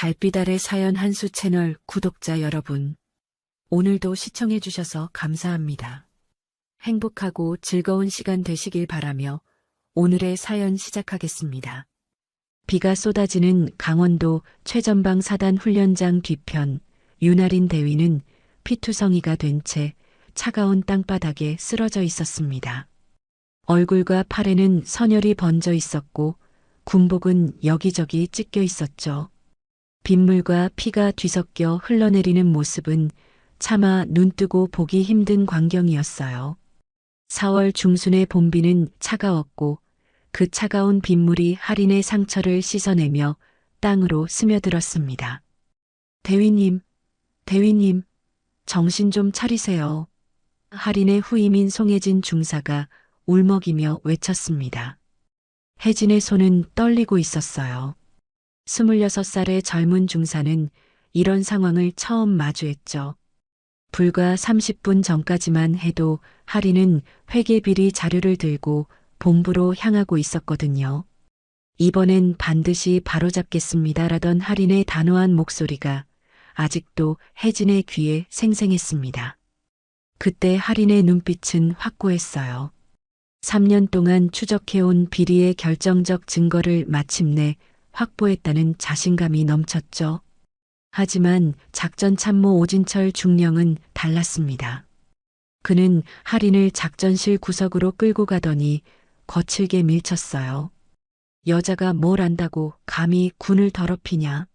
달빛 아래 사연 한수 채널 구독자 여러분, 오늘도 시청해주셔서 감사합니다. 행복하고 즐거운 시간 되시길 바라며 오늘의 사연 시작하겠습니다. 비가 쏟아지는 강원도 최전방 사단 훈련장 뒤편, 윤아린 대위는 피투성이가 된 채 차가운 땅바닥에 쓰러져 있었습니다. 얼굴과 팔에는 선혈이 번져 있었고 군복은 여기저기 찢겨 있었죠. 빗물과 피가 뒤섞여 흘러내리는 모습은 차마 눈뜨고 보기 힘든 광경이었어요. 4월 중순의 봄비는 차가웠고 그 차가운 빗물이 할인의 상처를 씻어내며 땅으로 스며들었습니다. 대위님, 대위님, 정신 좀 차리세요. 할인의 후임인 송혜진 중사가 울먹이며 외쳤습니다. 혜진의 손은 떨리고 있었어요. 26살의 젊은 중사는 이런 상황을 처음 마주했죠. 불과 30분 전까지만 해도 할인은 회계비리 자료를 들고 본부로 향하고 있었거든요. 이번엔 반드시 바로잡겠습니다라던 할인의 단호한 목소리가 아직도 혜진의 귀에 생생했습니다. 그때 할인의 눈빛은 확고했어요. 3년 동안 추적해온 비리의 결정적 증거를 마침내 확보했다는 자신감이 넘쳤죠. 하지만 작전참모 오진철 중령은 달랐습니다. 그는 할인을 작전실 구석으로 끌고 가더니 거칠게 밀쳤어요. 여자가 뭘 안다고 감히 군을 더럽히냐.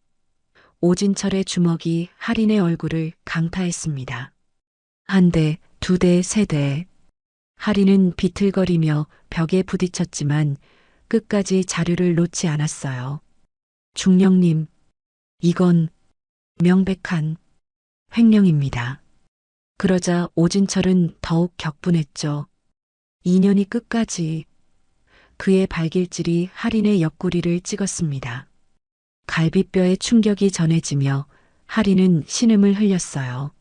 오진철의 주먹이 할인의 얼굴을 강타했습니다. 한 대, 두 대, 세 대. 할인은 비틀거리며 벽에 부딪혔지만 끝까지 자료를 놓지 않았어요. 중령님, 이건 명백한 횡령입니다. 그러자 오진철은 더욱 격분했죠. 2년이 끝까지. 그의 발길질이 할인의 옆구리를 찍었습니다. 갈비뼈에 충격이 전해지며 할인은 신음을 흘렸어요.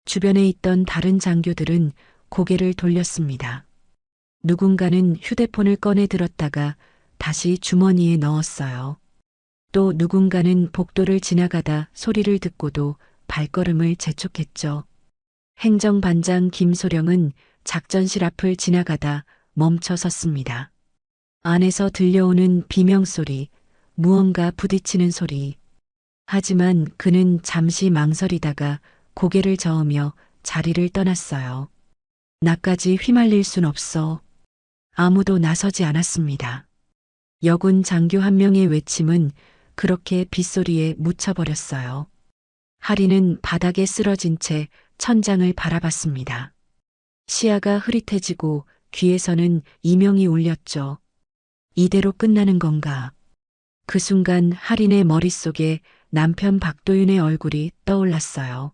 주변에 있던 다른 장교들은 고개를 돌렸습니다. 누군가는 휴대폰을 꺼내 들었다가 다시 주머니에 넣었어요. 또 누군가는 복도를 지나가다 소리를 듣고도 발걸음을 재촉했죠. 행정반장 김소령은 작전실 앞을 지나가다 멈춰 섰습니다. 안에서 들려오는 비명소리, 무언가 부딪히는 소리. 하지만 그는 잠시 망설이다가 고개를 저으며 자리를 떠났어요. 나까지 휘말릴 순 없어. 아무도 나서지 않았습니다. 여군 장교 한 명의 외침은 그렇게 빗소리에 묻혀버렸어요. 할인은 바닥에 쓰러진 채 천장을 바라봤습니다. 시야가 흐릿해지고 귀에서는 이명이 울렸죠. 이대로 끝나는 건가? 그 순간 할인의 머릿속에 남편 박도윤의 얼굴이 떠올랐어요.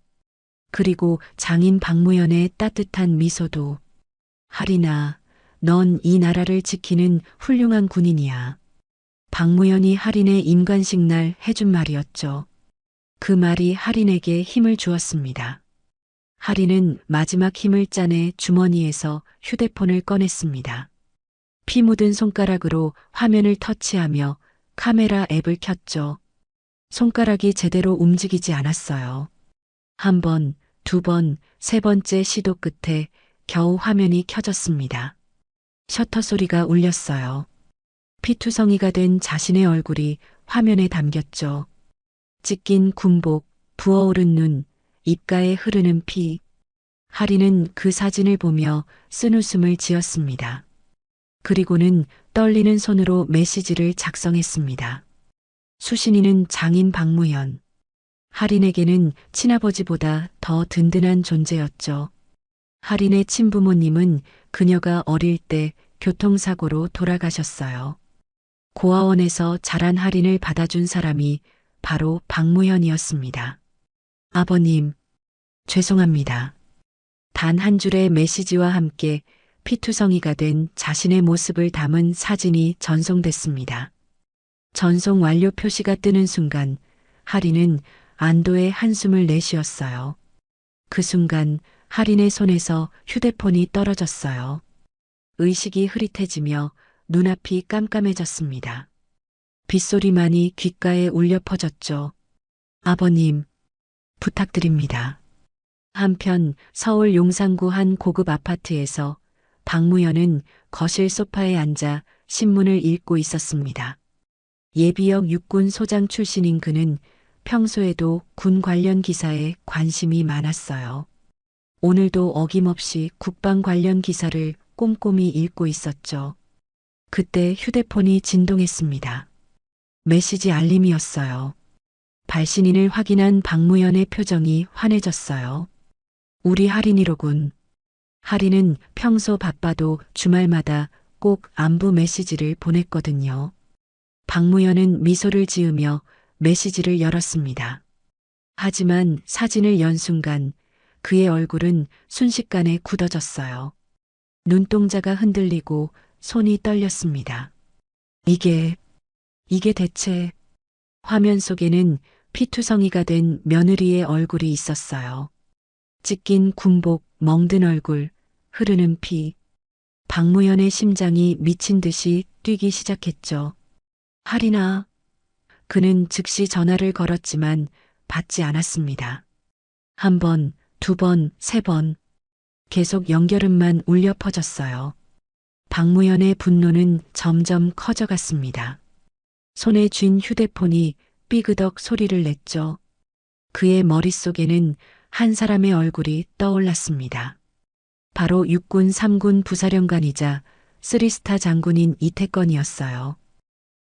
그리고 장인 박무연의 따뜻한 미소도. 할인아, 넌 이 나라를 지키는 훌륭한 군인이야. 박무연이 할인의 임관식 날 해준 말이었죠. 그 말이 할인에게 힘을 주었습니다. 할인은 마지막 힘을 짜내 주머니에서 휴대폰을 꺼냈습니다. 피 묻은 손가락으로 화면을 터치하며 카메라 앱을 켰죠. 손가락이 제대로 움직이지 않았어요. 한 번, 두 번, 세 번째 시도 끝에 겨우 화면이 켜졌습니다. 셔터 소리가 울렸어요. 피투성이가 된 자신의 얼굴이 화면에 담겼죠. 찢긴 군복, 부어오른 눈, 입가에 흐르는 피. 할인은 그 사진을 보며 쓴웃음을 지었습니다. 그리고는 떨리는 손으로 메시지를 작성했습니다. 수신이는 장인 박무연. 할인에게는 친아버지보다 더 든든한 존재였죠. 할인의 친부모님은 그녀가 어릴 때 교통사고로 돌아가셨어요. 고아원에서 자란 할인을 받아준 사람이 바로 박무현이었습니다. 아버님, 죄송합니다. 단 한 줄의 메시지와 함께 피투성이가 된 자신의 모습을 담은 사진이 전송됐습니다. 전송 완료 표시가 뜨는 순간 할인은 안도의 한숨을 내쉬었어요. 그 순간 할인의 손에서 휴대폰이 떨어졌어요. 의식이 흐릿해지며 눈앞이 깜깜해졌습니다. 빗소리만이 귓가에 울려 퍼졌죠. 아버님, 부탁드립니다. 한편 서울 용산구 한 고급 아파트에서 박무현은 거실 소파에 앉아 신문을 읽고 있었습니다. 예비역 육군 소장 출신인 그는 평소에도 군 관련 기사에 관심이 많았어요. 오늘도 어김없이 국방 관련 기사를 꼼꼼히 읽고 있었죠. 그때 휴대폰이 진동했습니다. 메시지 알림이었어요. 발신인을 확인한 박무현의 표정이 환해졌어요. 우리 할인이로군. 할인은 평소 바빠도 주말마다 꼭 안부 메시지를 보냈거든요. 박무현은 미소를 지으며 메시지를 열었습니다. 하지만 사진을 연 순간 그의 얼굴은 순식간에 굳어졌어요. 눈동자가 흔들리고 손이 떨렸습니다. 이게 대체 화면 속에는 피투성이가 된 며느리의 얼굴이 있었어요. 찢긴 군복, 멍든 얼굴, 흐르는 피. 박무현의 심장이 미친 듯이 뛰기 시작했죠. 할인아. 그는 즉시 전화를 걸었지만 받지 않았습니다. 한 번, 두 번, 세 번. 계속 연결음만 울려 퍼졌어요. 박무현의 분노는 점점 커져갔습니다. 손에 쥔 휴대폰이 삐그덕 소리를 냈죠. 그의 머릿속에는 한 사람의 얼굴이 떠올랐습니다. 바로 육군 3군 부사령관이자 쓰리스타 장군인 이태건이었어요.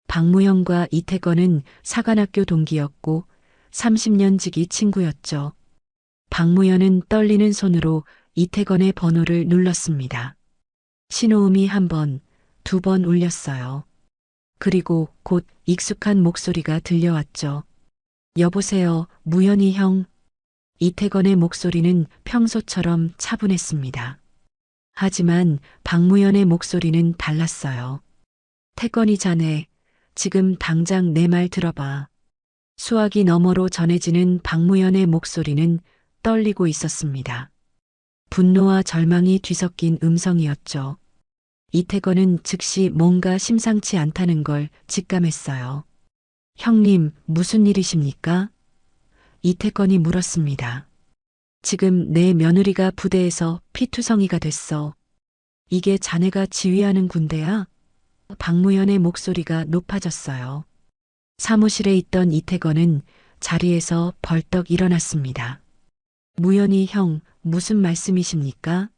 박무현과 이태건은 사관학교 동기였고 30년 지기 친구였죠. 박무현은 떨리는 손으로 이태건의 번호를 눌렀습니다. 신호음이 한 번, 두 번 울렸어요. 그리고 곧 익숙한 목소리가 들려왔죠. 여보세요, 무현이 형. 이태건의 목소리는 평소처럼 차분했습니다. 하지만 박무현의 목소리는 달랐어요. 태건이 자네, 지금 당장 내 말 들어봐. 수화기 너머로 전해지는 박무현의 목소리는 떨리고 있었습니다. 분노와 절망이 뒤섞인 음성이었죠. 이태건은 즉시 뭔가 심상치 않다는 걸 직감했어요. 형님, 무슨 일이십니까? 이태건이 물었습니다. 지금 내 며느리가 부대에서 피투성이가 됐어. 이게 자네가 지휘하는 군대야? 박무현의 목소리가 높아졌어요. 사무실에 있던 이태건은 자리에서 벌떡 일어났습니다. 무현이 형, 무슨 말씀이십니까?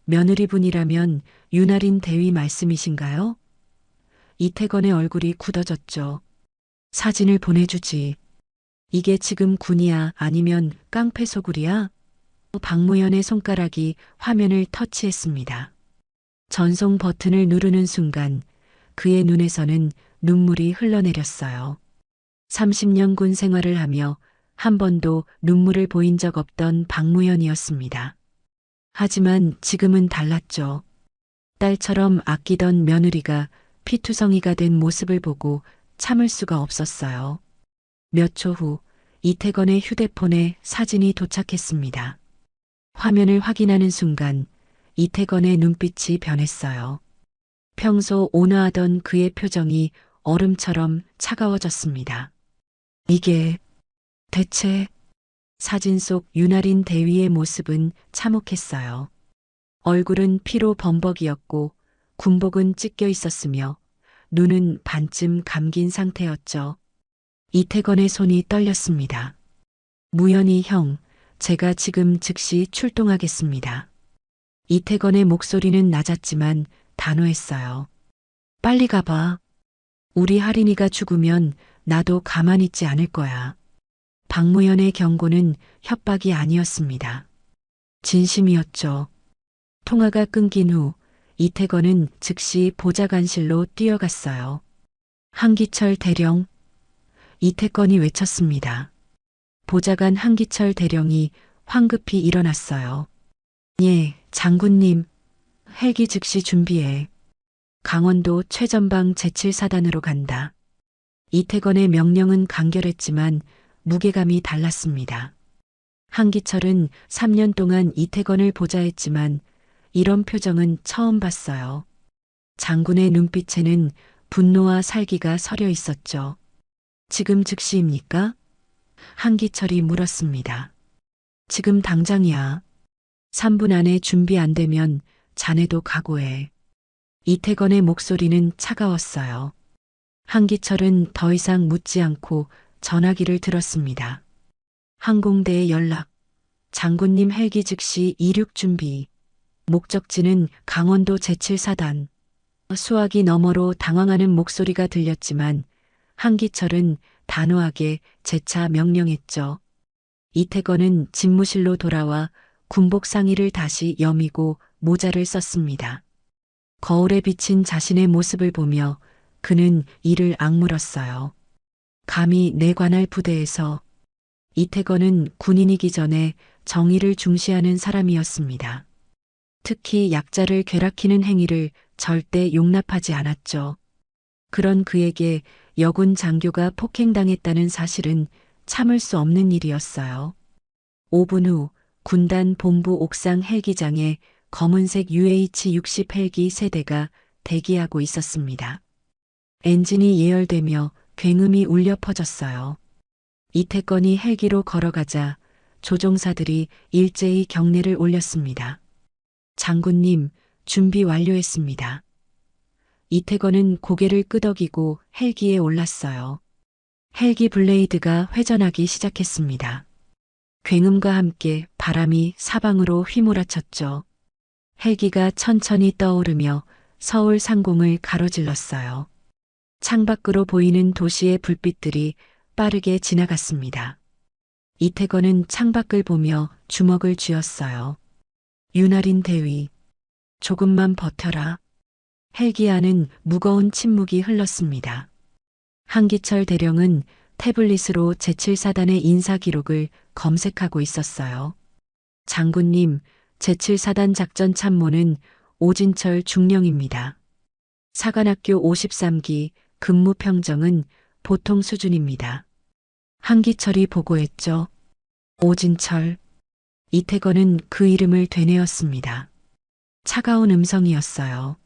며느리분이라면 윤아린 대위 말씀이신가요? 이태건의 얼굴이 굳어졌죠. 사진을 보내주지. 이게 지금 군이야 아니면 깡패 소굴이야? 박무현의 손가락이 화면을 터치했습니다. 전송 버튼을 누르는 순간 그의 눈에서는 눈물이 흘러내렸어요. 30년 군 생활을 하며 한 번도 눈물을 보인 적 없던 박무현이었습니다. 하지만 지금은 달랐죠. 딸처럼 아끼던 며느리가 피투성이가 된 모습을 보고 참을 수가 없었어요. 몇 초 후 이태건의 휴대폰에 사진이 도착했습니다. 화면을 확인하는 순간 이태건의 눈빛이 변했어요. 평소 온화하던 그의 표정이 얼음처럼 차가워졌습니다. 이게 대체 사진 속 윤아린 대위의 모습은 참혹했어요. 얼굴은 피로 범벅이었고 군복은 찢겨 있었으며 눈은 반쯤 감긴 상태였죠. 이태건의 손이 떨렸습니다. 무현이 형, 제가 지금 즉시 출동하겠습니다. 이태건의 목소리는 낮았지만 단호했어요. 빨리 가봐. 우리 할인이가 죽으면 나도 가만히 있지 않을 거야. 박무현의 경고는 협박이 아니었습니다. 진심이었죠. 통화가 끊긴 후 이태건은 즉시 보좌관실로 뛰어갔어요. 한기철 대령. 이태건이 외쳤습니다. 보좌관 한기철 대령이 황급히 일어났어요. 예, 장군님. 헬기 즉시 준비해. 강원도 최전방 제7사단으로 간다. 이태건의 명령은 간결했지만 무게감이 달랐습니다. 한기철은 3년 동안 이태건을 보좌했지만 이런 표정은 처음 봤어요. 장군의 눈빛에는 분노와 살기가 서려 있었죠. 지금 즉시입니까? 한기철이 물었습니다. 지금 당장이야. 3분 안에 준비 안 되면 자네도 각오해. 이태건의 목소리는 차가웠어요. 한기철은 더 이상 묻지 않고 전화기를 들었습니다. 항공대에 연락. 장군님 헬기 즉시 이륙 준비. 목적지는 강원도 제7사단. 수화기 너머로 당황하는 목소리가 들렸지만 한기철은 단호하게 재차 명령했죠. 이태건은 집무실로 돌아와 군복 상의를 다시 여미고 모자를 썼습니다. 거울에 비친 자신의 모습을 보며 그는 이를 악물었어요. 감히 내 관할 부대에서. 이태건은 군인이기 전에 정의를 중시하는 사람이었습니다. 특히 약자를 괴락키는 행위를 절대 용납하지 않았죠. 그런 그에게 여군 장교가 폭행당했다는 사실은 참을 수 없는 일이었어요. 5분 후 군단 본부 옥상 헬기장에 검은색 UH-60 헬기 세대가 대기하고 있었습니다. 엔진이 예열되며 굉음이 울려 퍼졌어요. 이태건이 헬기로 걸어가자 조종사들이 일제히 경례를 올렸습니다. 장군님, 준비 완료했습니다. 이태건은 고개를 끄덕이고 헬기에 올랐어요. 헬기 블레이드가 회전하기 시작했습니다. 굉음과 함께 바람이 사방으로 휘몰아쳤죠. 헬기가 천천히 떠오르며 서울 상공을 가로질렀어요. 창밖으로 보이는 도시의 불빛들이 빠르게 지나갔습니다. 이태건은 창밖을 보며 주먹을 쥐었어요. 윤활인 대위, 조금만 버텨라. 헬기 안은 무거운 침묵이 흘렀습니다. 한기철 대령은 태블릿으로 제7사단의 인사 기록을 검색하고 있었어요. 장군님, 제7사단 작전 참모는 오진철 중령입니다. 사관학교 53기 근무 평정은 보통 수준입니다. 한기철이 보고했죠. 오진철. 이태건은 그 이름을 되뇌었습니다. 차가운 음성이었어요.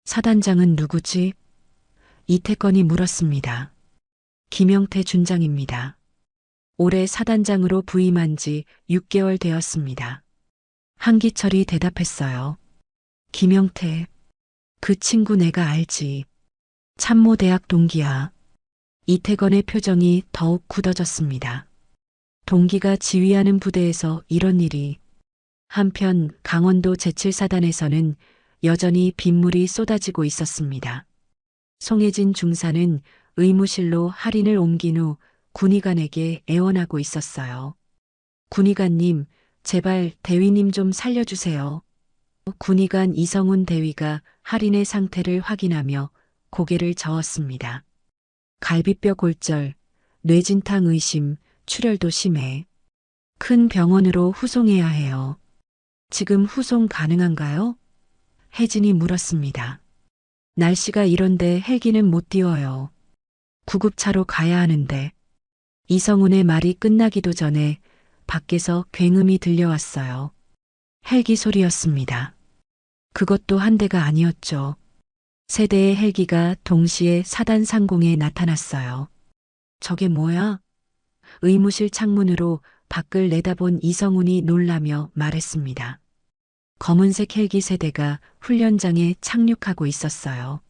사단장은 누구지? 이태건이 물었습니다. 김영태 준장입니다. 올해 사단장으로 부임한 지 6개월 되었습니다. 한기철이 대답했어요. 김영태. 그 친구 내가 알지. 참모대학 동기야. 이태건의 표정이 더욱 굳어졌습니다. 동기가 지휘하는 부대에서 이런 일이. 한편 강원도 제7사단에서는 여전히 빗물이 쏟아지고 있었습니다. 송혜진 중사는 의무실로 할인을 옮긴 후 군의관에게 애원하고 있었어요. 군의관님, 제발 대위님 좀 살려주세요. 군의관 이성훈 대위가 할인의 상태를 확인하며 고개를 저었습니다. 갈비뼈 골절, 뇌진탕 의심, 출혈도 심해. 큰 병원으로 후송해야 해요. 지금 후송 가능한가요? 혜진이 물었습니다. 날씨가 이런데 헬기는 못 띄워요. 구급차로 가야 하는데. 이성훈의 말이 끝나기도 전에 밖에서 굉음이 들려왔어요. 헬기 소리였습니다. 그것도 한 대가 아니었죠. 세 대의 헬기가 동시에 사단 상공에 나타났어요. 저게 뭐야? 의무실 창문으로 밖을 내다본 이성훈이 놀라며 말했습니다. 검은색 헬기 세대가 훈련장에 착륙하고 있었어요.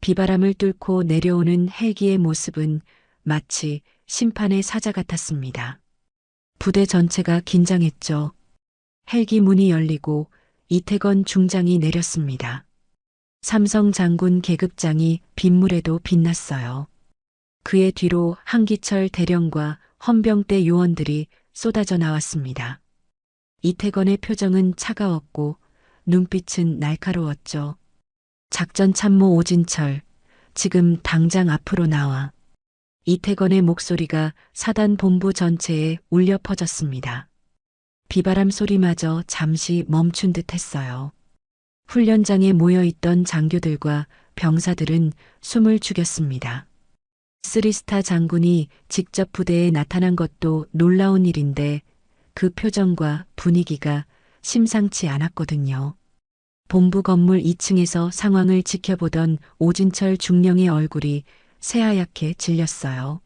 비바람을 뚫고 내려오는 헬기의 모습은 마치 심판의 사자 같았습니다. 부대 전체가 긴장했죠. 헬기 문이 열리고 이태건 중장이 내렸습니다. 삼성 장군 계급장이 빗물에도 빛났어요. 그의 뒤로 한기철 대령과 헌병대 요원들이 쏟아져 나왔습니다. 이태건의 표정은 차가웠고 눈빛은 날카로웠죠. 작전 참모 오진철, 지금 당장 앞으로 나와. 이태건의 목소리가 사단 본부 전체에 울려 퍼졌습니다. 비바람 소리마저 잠시 멈춘 듯 했어요. 훈련장에 모여있던 장교들과 병사들은 숨을 죽였습니다. 3스타 장군이 직접 부대에 나타난 것도 놀라운 일인데 그 표정과 분위기가 심상치 않았거든요. 본부 건물 2층에서 상황을 지켜보던 오진철 중령의 얼굴이 새하얗게 질렸어요.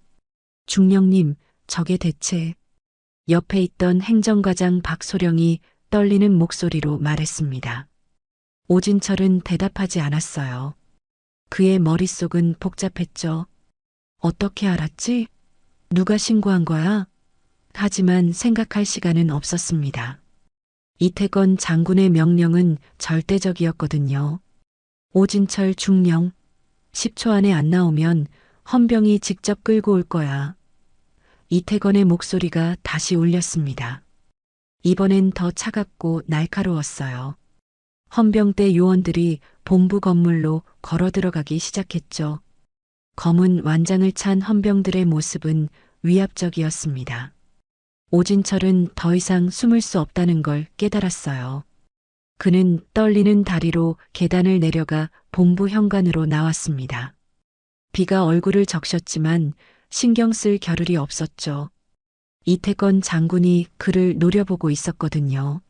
중령님, 저게 대체. 옆에 있던 행정과장 박소령이 떨리는 목소리로 말했습니다. 오진철은 대답하지 않았어요. 그의 머릿속은 복잡했죠. 어떻게 알았지? 누가 신고한 거야? 하지만 생각할 시간은 없었습니다. 이태건 장군의 명령은 절대적이었거든요. 오진철 중령, 10초 안에 안 나오면 헌병이 직접 끌고 올 거야. 이태건의 목소리가 다시 울렸습니다. 이번엔 더 차갑고 날카로웠어요. 헌병대 요원들이 본부 건물로 걸어 들어가기 시작했죠. 검은 완장을 찬 헌병들의 모습은 위압적이었습니다. 오진철은 더 이상 숨을 수 없다는 걸 깨달았어요. 그는 떨리는 다리로 계단을 내려가 본부 현관으로 나왔습니다. 비가 얼굴을 적셨지만 신경 쓸 겨를이 없었죠. 이태건 장군이 그를 노려보고 있었거든요.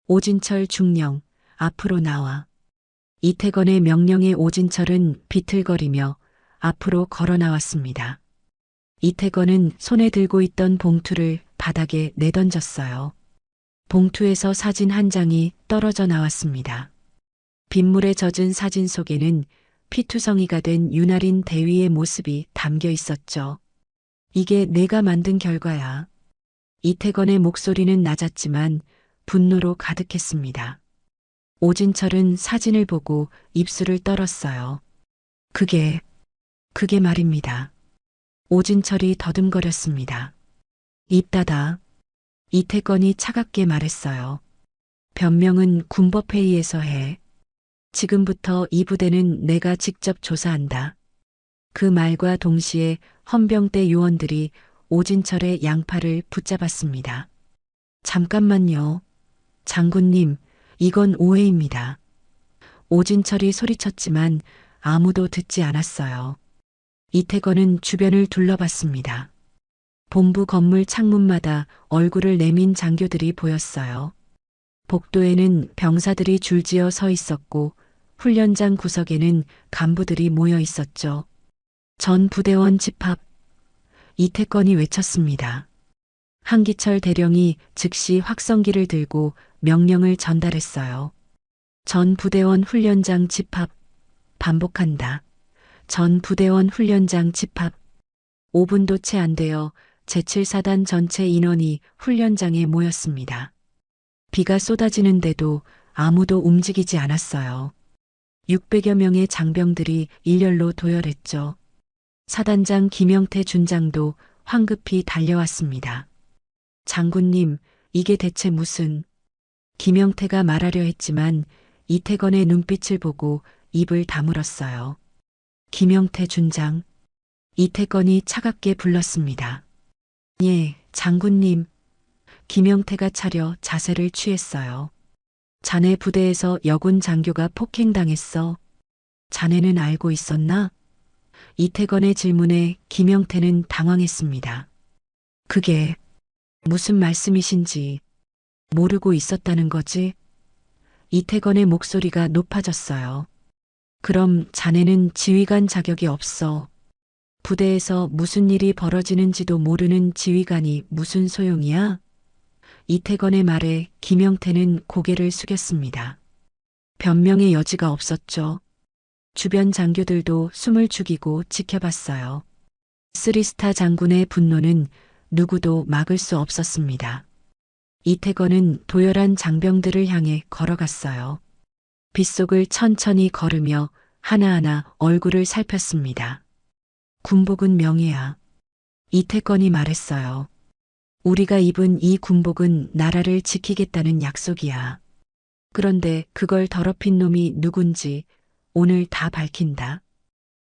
오진철 중령, 앞으로 나와. 이태건의 명령에 오진철은 비틀거리며 앞으로 걸어 나왔습니다. 이태건은 손에 들고 있던 봉투를 바닥에 내던졌어요. 봉투에서 사진 한 장이 떨어져 나왔습니다. 빗물에 젖은 사진 속에는 피투성이가 된 윤아린 대위의 모습이 담겨 있었죠. 이게 내가 만든 결과야. 이태건의 목소리는 낮았지만 분노로 가득했습니다. 오진철은 사진을 보고 입술을 떨었어요. 그게 말입니다. 오진철이 더듬거렸습니다. 입 닫아. 이태건이 차갑게 말했어요. 변명은 군법회의에서 해. 지금부터 이 부대는 내가 직접 조사한다. 그 말과 동시에 헌병대 요원들이 오진철의 양팔을 붙잡았습니다. 잠깐만요. 장군님, 이건 오해입니다. 오진철이 소리쳤지만 아무도 듣지 않았어요. 이태건은 주변을 둘러봤습니다. 본부 건물 창문마다 얼굴을 내민 장교들이 보였어요. 복도에는 병사들이 줄지어 서 있었고 훈련장 구석에는 간부들이 모여 있었죠. 전 부대원 집합. 이태건이 외쳤습니다. 한기철 대령이 즉시 확성기를 들고 명령을 전달했어요. 전 부대원 훈련장 집합. 반복한다. 전 부대원 훈련장 집합. 5분도 채 안 되어 제7사단 전체 인원이 훈련장에 모였습니다. 비가 쏟아지는데도 아무도 움직이지 않았어요. 600여 명의 장병들이 일렬로 도열했죠. 사단장 김영태 준장도 황급히 달려왔습니다. 장군님, 이게 대체 무슨... 김영태가 말하려 했지만 이태건의 눈빛을 보고 입을 다물었어요. 김영태 준장. 이태건이 차갑게 불렀습니다. 예, 장군님. 김영태가 차려 자세를 취했어요. 자네 부대에서 여군 장교가 폭행당했어. 자네는 알고 있었나? 이태건의 질문에 김영태는 당황했습니다. 그게 무슨 말씀이신지 모르고 있었다는 거지? 이태건의 목소리가 높아졌어요. 그럼 자네는 지휘관 자격이 없어. 부대에서 무슨 일이 벌어지는지도 모르는 지휘관이 무슨 소용이야? 이태건의 말에 김영태는 고개를 숙였습니다. 변명의 여지가 없었죠. 주변 장교들도 숨을 죽이고 지켜봤어요. 쓰리스타 장군의 분노는 누구도 막을 수 없었습니다. 이태건은 도열한 장병들을 향해 걸어갔어요. 빗속을 천천히 걸으며 하나하나 얼굴을 살폈습니다. 군복은 명예야. 이태건이 말했어요. 우리가 입은 이 군복은 나라를 지키겠다는 약속이야. 그런데 그걸 더럽힌 놈이 누군지 오늘 다 밝힌다.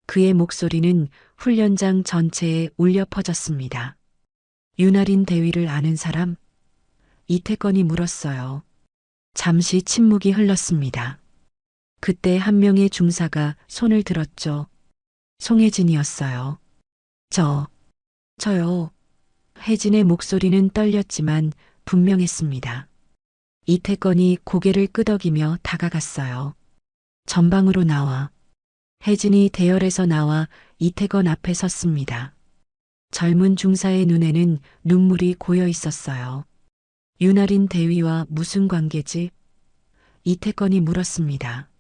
그의 목소리는 훈련장 전체에 울려 퍼졌습니다. 윤아린 대위를 아는 사람? 이태건이 물었어요. 잠시 침묵이 흘렀습니다. 그때 한 명의 중사가 손을 들었죠. 송혜진이었어요. 저요. 혜진의 목소리는 떨렸지만 분명했습니다. 이태건이 고개를 끄덕이며 다가갔어요. 전방으로 나와. 혜진이 대열에서 나와 이태건 앞에 섰습니다. 젊은 중사의 눈에는 눈물이 고여 있었어요. 윤아린 대위와 무슨 관계지? 이태건이 물었습니다.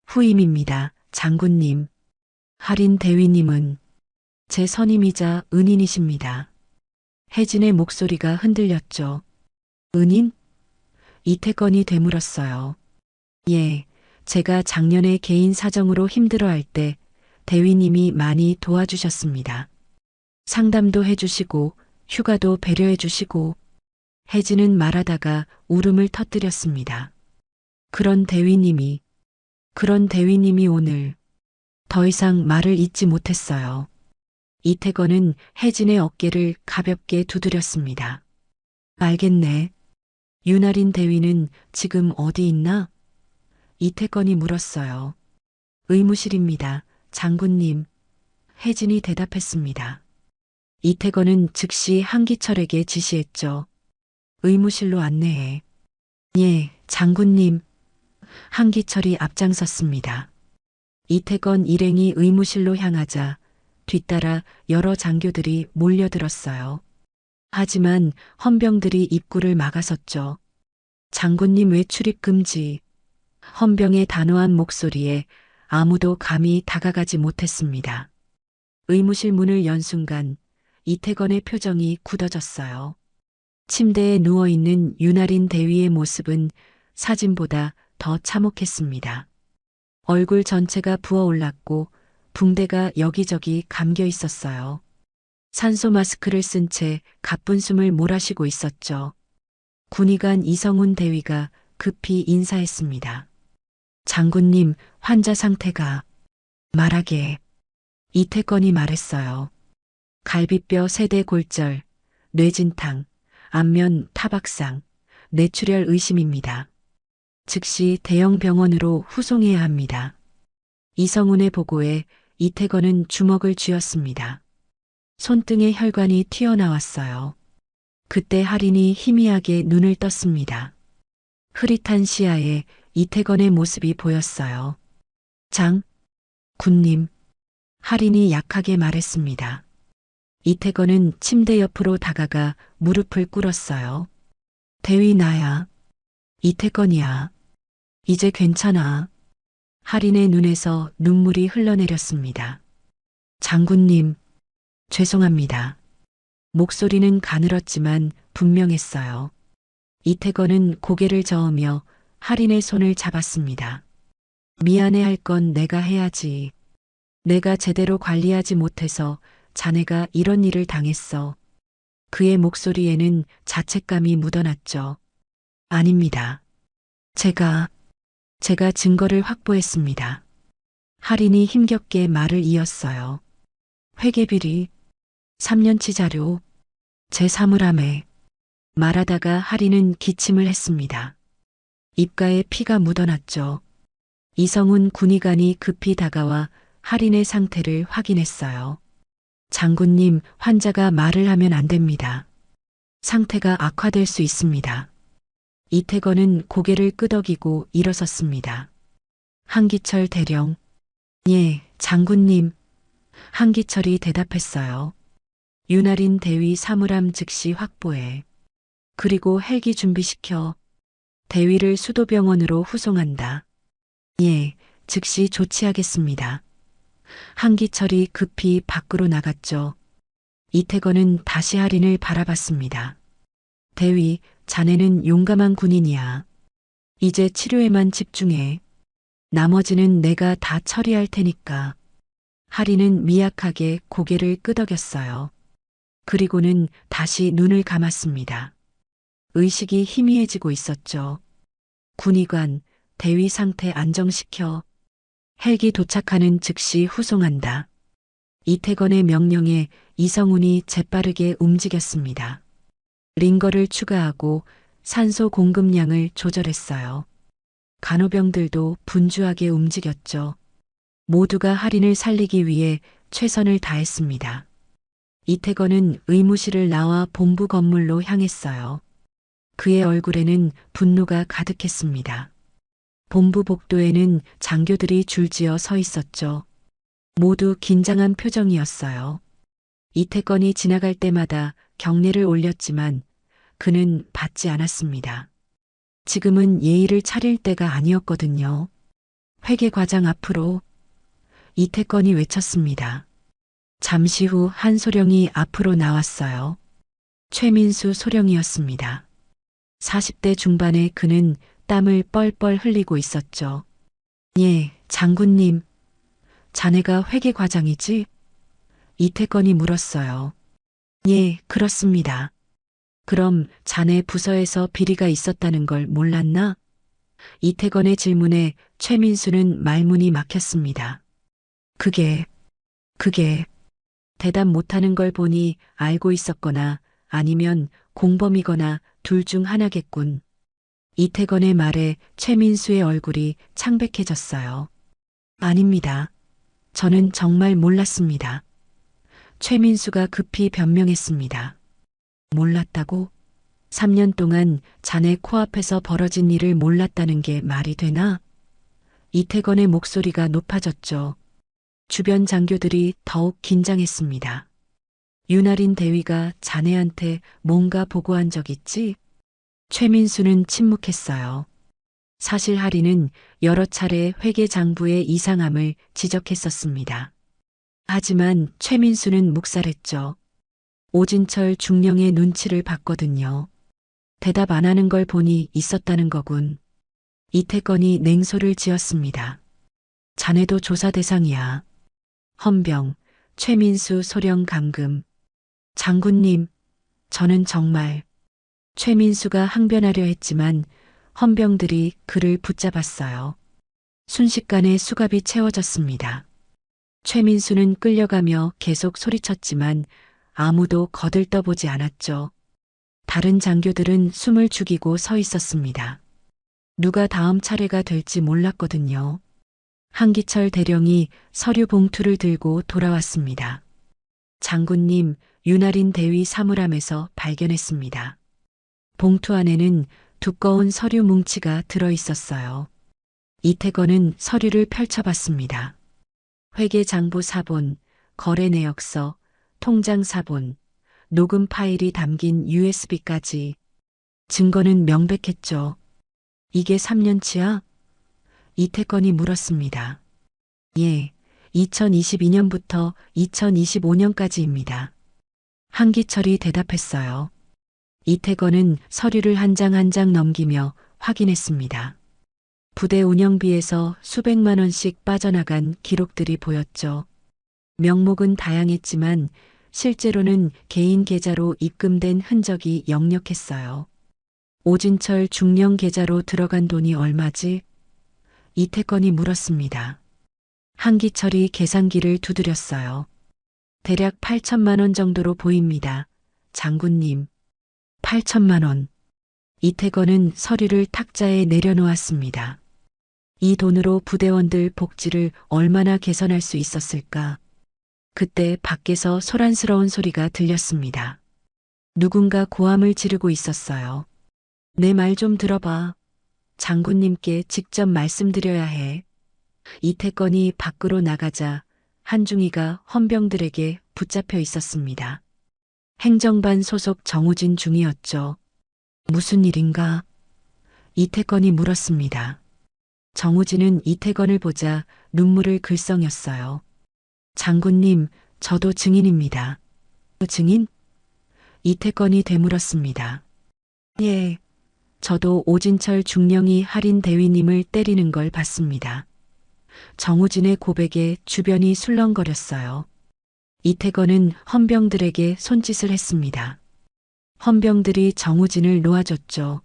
후임입니다, 장군님. 하린 대위님은 제 선임이자 은인이십니다. 혜진의 목소리가 흔들렸죠. 은인? 이태건이 되물었어요. 예, 제가 작년에 개인 사정으로 힘들어할 때 대위님이 많이 도와주셨습니다. 상담도 해주시고 휴가도 배려해주시고. 혜진은 말하다가 울음을 터뜨렸습니다. 그런 대위님이 오늘 더 이상 말을 잇지 못했어요. 이태건은 혜진의 어깨를 가볍게 두드렸습니다. 알겠네. 윤아린 대위는 지금 어디 있나? 이태건이 물었어요. 의무실입니다, 장군님. 혜진이 대답했습니다. 이태건은 즉시 한기철에게 지시했죠. 의무실로 안내해. 예, 장군님. 한기철이 앞장섰습니다. 이태건 일행이 의무실로 향하자 뒤따라 여러 장교들이 몰려들었어요. 하지만 헌병들이 입구를 막아섰죠. 장군님 외출입 금지. 헌병의 단호한 목소리에 아무도 감히 다가가지 못했습니다. 의무실 문을 연 순간 이태건의 표정이 굳어졌어요. 침대에 누워있는 윤아린 대위의 모습은 사진보다 더 참혹했습니다. 얼굴 전체가 부어올랐고 붕대가 여기저기 감겨 있었어요. 산소 마스크를 쓴 채 가쁜 숨을 몰아쉬고 있었죠. 군의관 이성훈 대위가 급히 인사했습니다. 장군님, 환자 상태가 말하게. 이태건이 말했어요. 갈비뼈 세대 골절, 뇌진탕, 안면 타박상, 뇌출혈 의심입니다. 즉시 대형 병원으로 후송해야 합니다. 이성훈의 보고에 이태건은 주먹을 쥐었습니다. 손등에 혈관이 튀어나왔어요. 그때 할인이 희미하게 눈을 떴습니다. 흐릿한 시야에 이태건의 모습이 보였어요. 군님. 할인이 약하게 말했습니다. 이태건은 침대 옆으로 다가가 무릎을 꿇었어요. 대위 나야. 이태건이야. 이제 괜찮아. 할인의 눈에서 눈물이 흘러내렸습니다. 장군님, 죄송합니다. 목소리는 가늘었지만 분명했어요. 이태건은 고개를 저으며 할인의 손을 잡았습니다. 미안해할 건 내가 해야지. 내가 제대로 관리하지 못해서 자네가 이런 일을 당했어. 그의 목소리에는 자책감이 묻어났죠. 아닙니다. 제가 증거를 확보했습니다. 할인이 힘겹게 말을 이었어요. 회계비리, 3년치 자료, 제 사물함에. 말하다가 할인은 기침을 했습니다. 입가에 피가 묻어났죠. 이성훈 군의관이 급히 다가와 할인의 상태를 확인했어요. 장군님, 환자가 말을 하면 안 됩니다. 상태가 악화될 수 있습니다. 이태건은 고개를 끄덕이고 일어섰습니다. 한기철 대령. 예, 장군님. 한기철이 대답했어요. 윤아린 대위 사물함 즉시 확보해. 그리고 헬기 준비시켜. 대위를 수도병원으로 후송한다. 예, 즉시 조치하겠습니다. 한기철이 급히 밖으로 나갔죠. 이태건은 다시 할인을 바라봤습니다. 대위, 자네는 용감한 군인이야. 이제 치료에만 집중해. 나머지는 내가 다 처리할 테니까. 할인은 미약하게 고개를 끄덕였어요. 그리고는 다시 눈을 감았습니다. 의식이 희미해지고 있었죠. 군의관, 대위 상태 안정시켜. 헬기 도착하는 즉시 후송한다. 이태건의 명령에 이성훈이 재빠르게 움직였습니다. 링거를 추가하고 산소 공급량을 조절했어요. 간호병들도 분주하게 움직였죠. 모두가 할인을 살리기 위해 최선을 다했습니다. 이태건은 의무실을 나와 본부 건물로 향했어요. 그의 얼굴에는 분노가 가득했습니다. 본부 복도에는 장교들이 줄지어 서 있었죠. 모두 긴장한 표정이었어요. 이태건이 지나갈 때마다 경례를 올렸지만 그는 받지 않았습니다. 지금은 예의를 차릴 때가 아니었거든요. 회계과장 앞으로 이태건이 외쳤습니다. 잠시 후 한소령이 앞으로 나왔어요. 최민수 소령이었습니다. 40대 중반의 그는 땀을 뻘뻘 흘리고 있었죠. 예, 장군님. 자네가 회계과장이지? 이태건이 물었어요. 예, 그렇습니다. 그럼 자네 부서에서 비리가 있었다는 걸 몰랐나? 이태건의 질문에 최민수는 말문이 막혔습니다. 그게 대답 못하는 걸 보니 알고 있었거나 아니면 공범이거나 둘 중 하나겠군. 이태건의 말에 최민수의 얼굴이 창백해졌어요. 아닙니다. 저는 정말 몰랐습니다. 최민수가 급히 변명했습니다. 몰랐다고? 3년 동안 자네 코앞에서 벌어진 일을 몰랐다는 게 말이 되나? 이태건의 목소리가 높아졌죠. 주변 장교들이 더욱 긴장했습니다. 윤아린 대위가 자네한테 뭔가 보고한 적 있지? 최민수는 침묵했어요. 사실 하리는 여러 차례 회계장부의 이상함을 지적했었습니다. 하지만 최민수는 묵살했죠. 오진철 중령의 눈치를 봤거든요. 대답 안 하는 걸 보니 있었다는 거군. 이태건이 냉소를 지었습니다. 자네도 조사 대상이야. 헌병, 최민수 소령 감금. 장군님, 저는 정말. 최민수가 항변하려 했지만 헌병들이 그를 붙잡았어요. 순식간에 수갑이 채워졌습니다. 최민수는 끌려가며 계속 소리쳤지만 아무도 거들떠보지 않았죠. 다른 장교들은 숨을 죽이고 서 있었습니다. 누가 다음 차례가 될지 몰랐거든요. 한기철 대령이 서류 봉투를 들고 돌아왔습니다. 장군님, 윤아린 대위 사물함에서 발견했습니다. 봉투 안에는 두꺼운 서류 뭉치가 들어 있었어요. 이태건은 서류를 펼쳐봤습니다. 회계장부 사본, 거래 내역서, 통장 사본, 녹음 파일이 담긴 USB까지. 증거는 명백했죠. 이게 3년치야? 이태건이 물었습니다. 예, 2022년부터 2025년까지입니다. 한기철이 대답했어요. 이태건은 서류를 한 장 한 장 넘기며 확인했습니다. 부대 운영비에서 수백만 원씩 빠져나간 기록들이 보였죠. 명목은 다양했지만 실제로는 개인 계좌로 입금된 흔적이 역력했어요. 오진철 중령 계좌로 들어간 돈이 얼마지? 이태건이 물었습니다. 한기철이 계산기를 두드렸어요. 대략 8천만 원 정도로 보입니다. 장군님. 8천만 원. 이태건은 서류를 탁자에 내려놓았습니다. 이 돈으로 부대원들 복지를 얼마나 개선할 수 있었을까? 그때 밖에서 소란스러운 소리가 들렸습니다. 누군가 고함을 지르고 있었어요. 내 말 좀 들어봐. 장군님께 직접 말씀드려야 해. 이태건이 밖으로 나가자 한중이가 헌병들에게 붙잡혀 있었습니다. 행정반 소속 정우진 중이었죠. 무슨 일인가? 이태건이 물었습니다. 정우진은 이태건을 보자 눈물을 글썽였어요. 장군님, 저도 증인입니다. 증인? 이태건이 되물었습니다. 예, 저도 오진철 중령이 할인 대위님을 때리는 걸 봤습니다. 정우진의 고백에 주변이 술렁거렸어요. 이태건은 헌병들에게 손짓을 했습니다. 헌병들이 정우진을 놓아줬죠.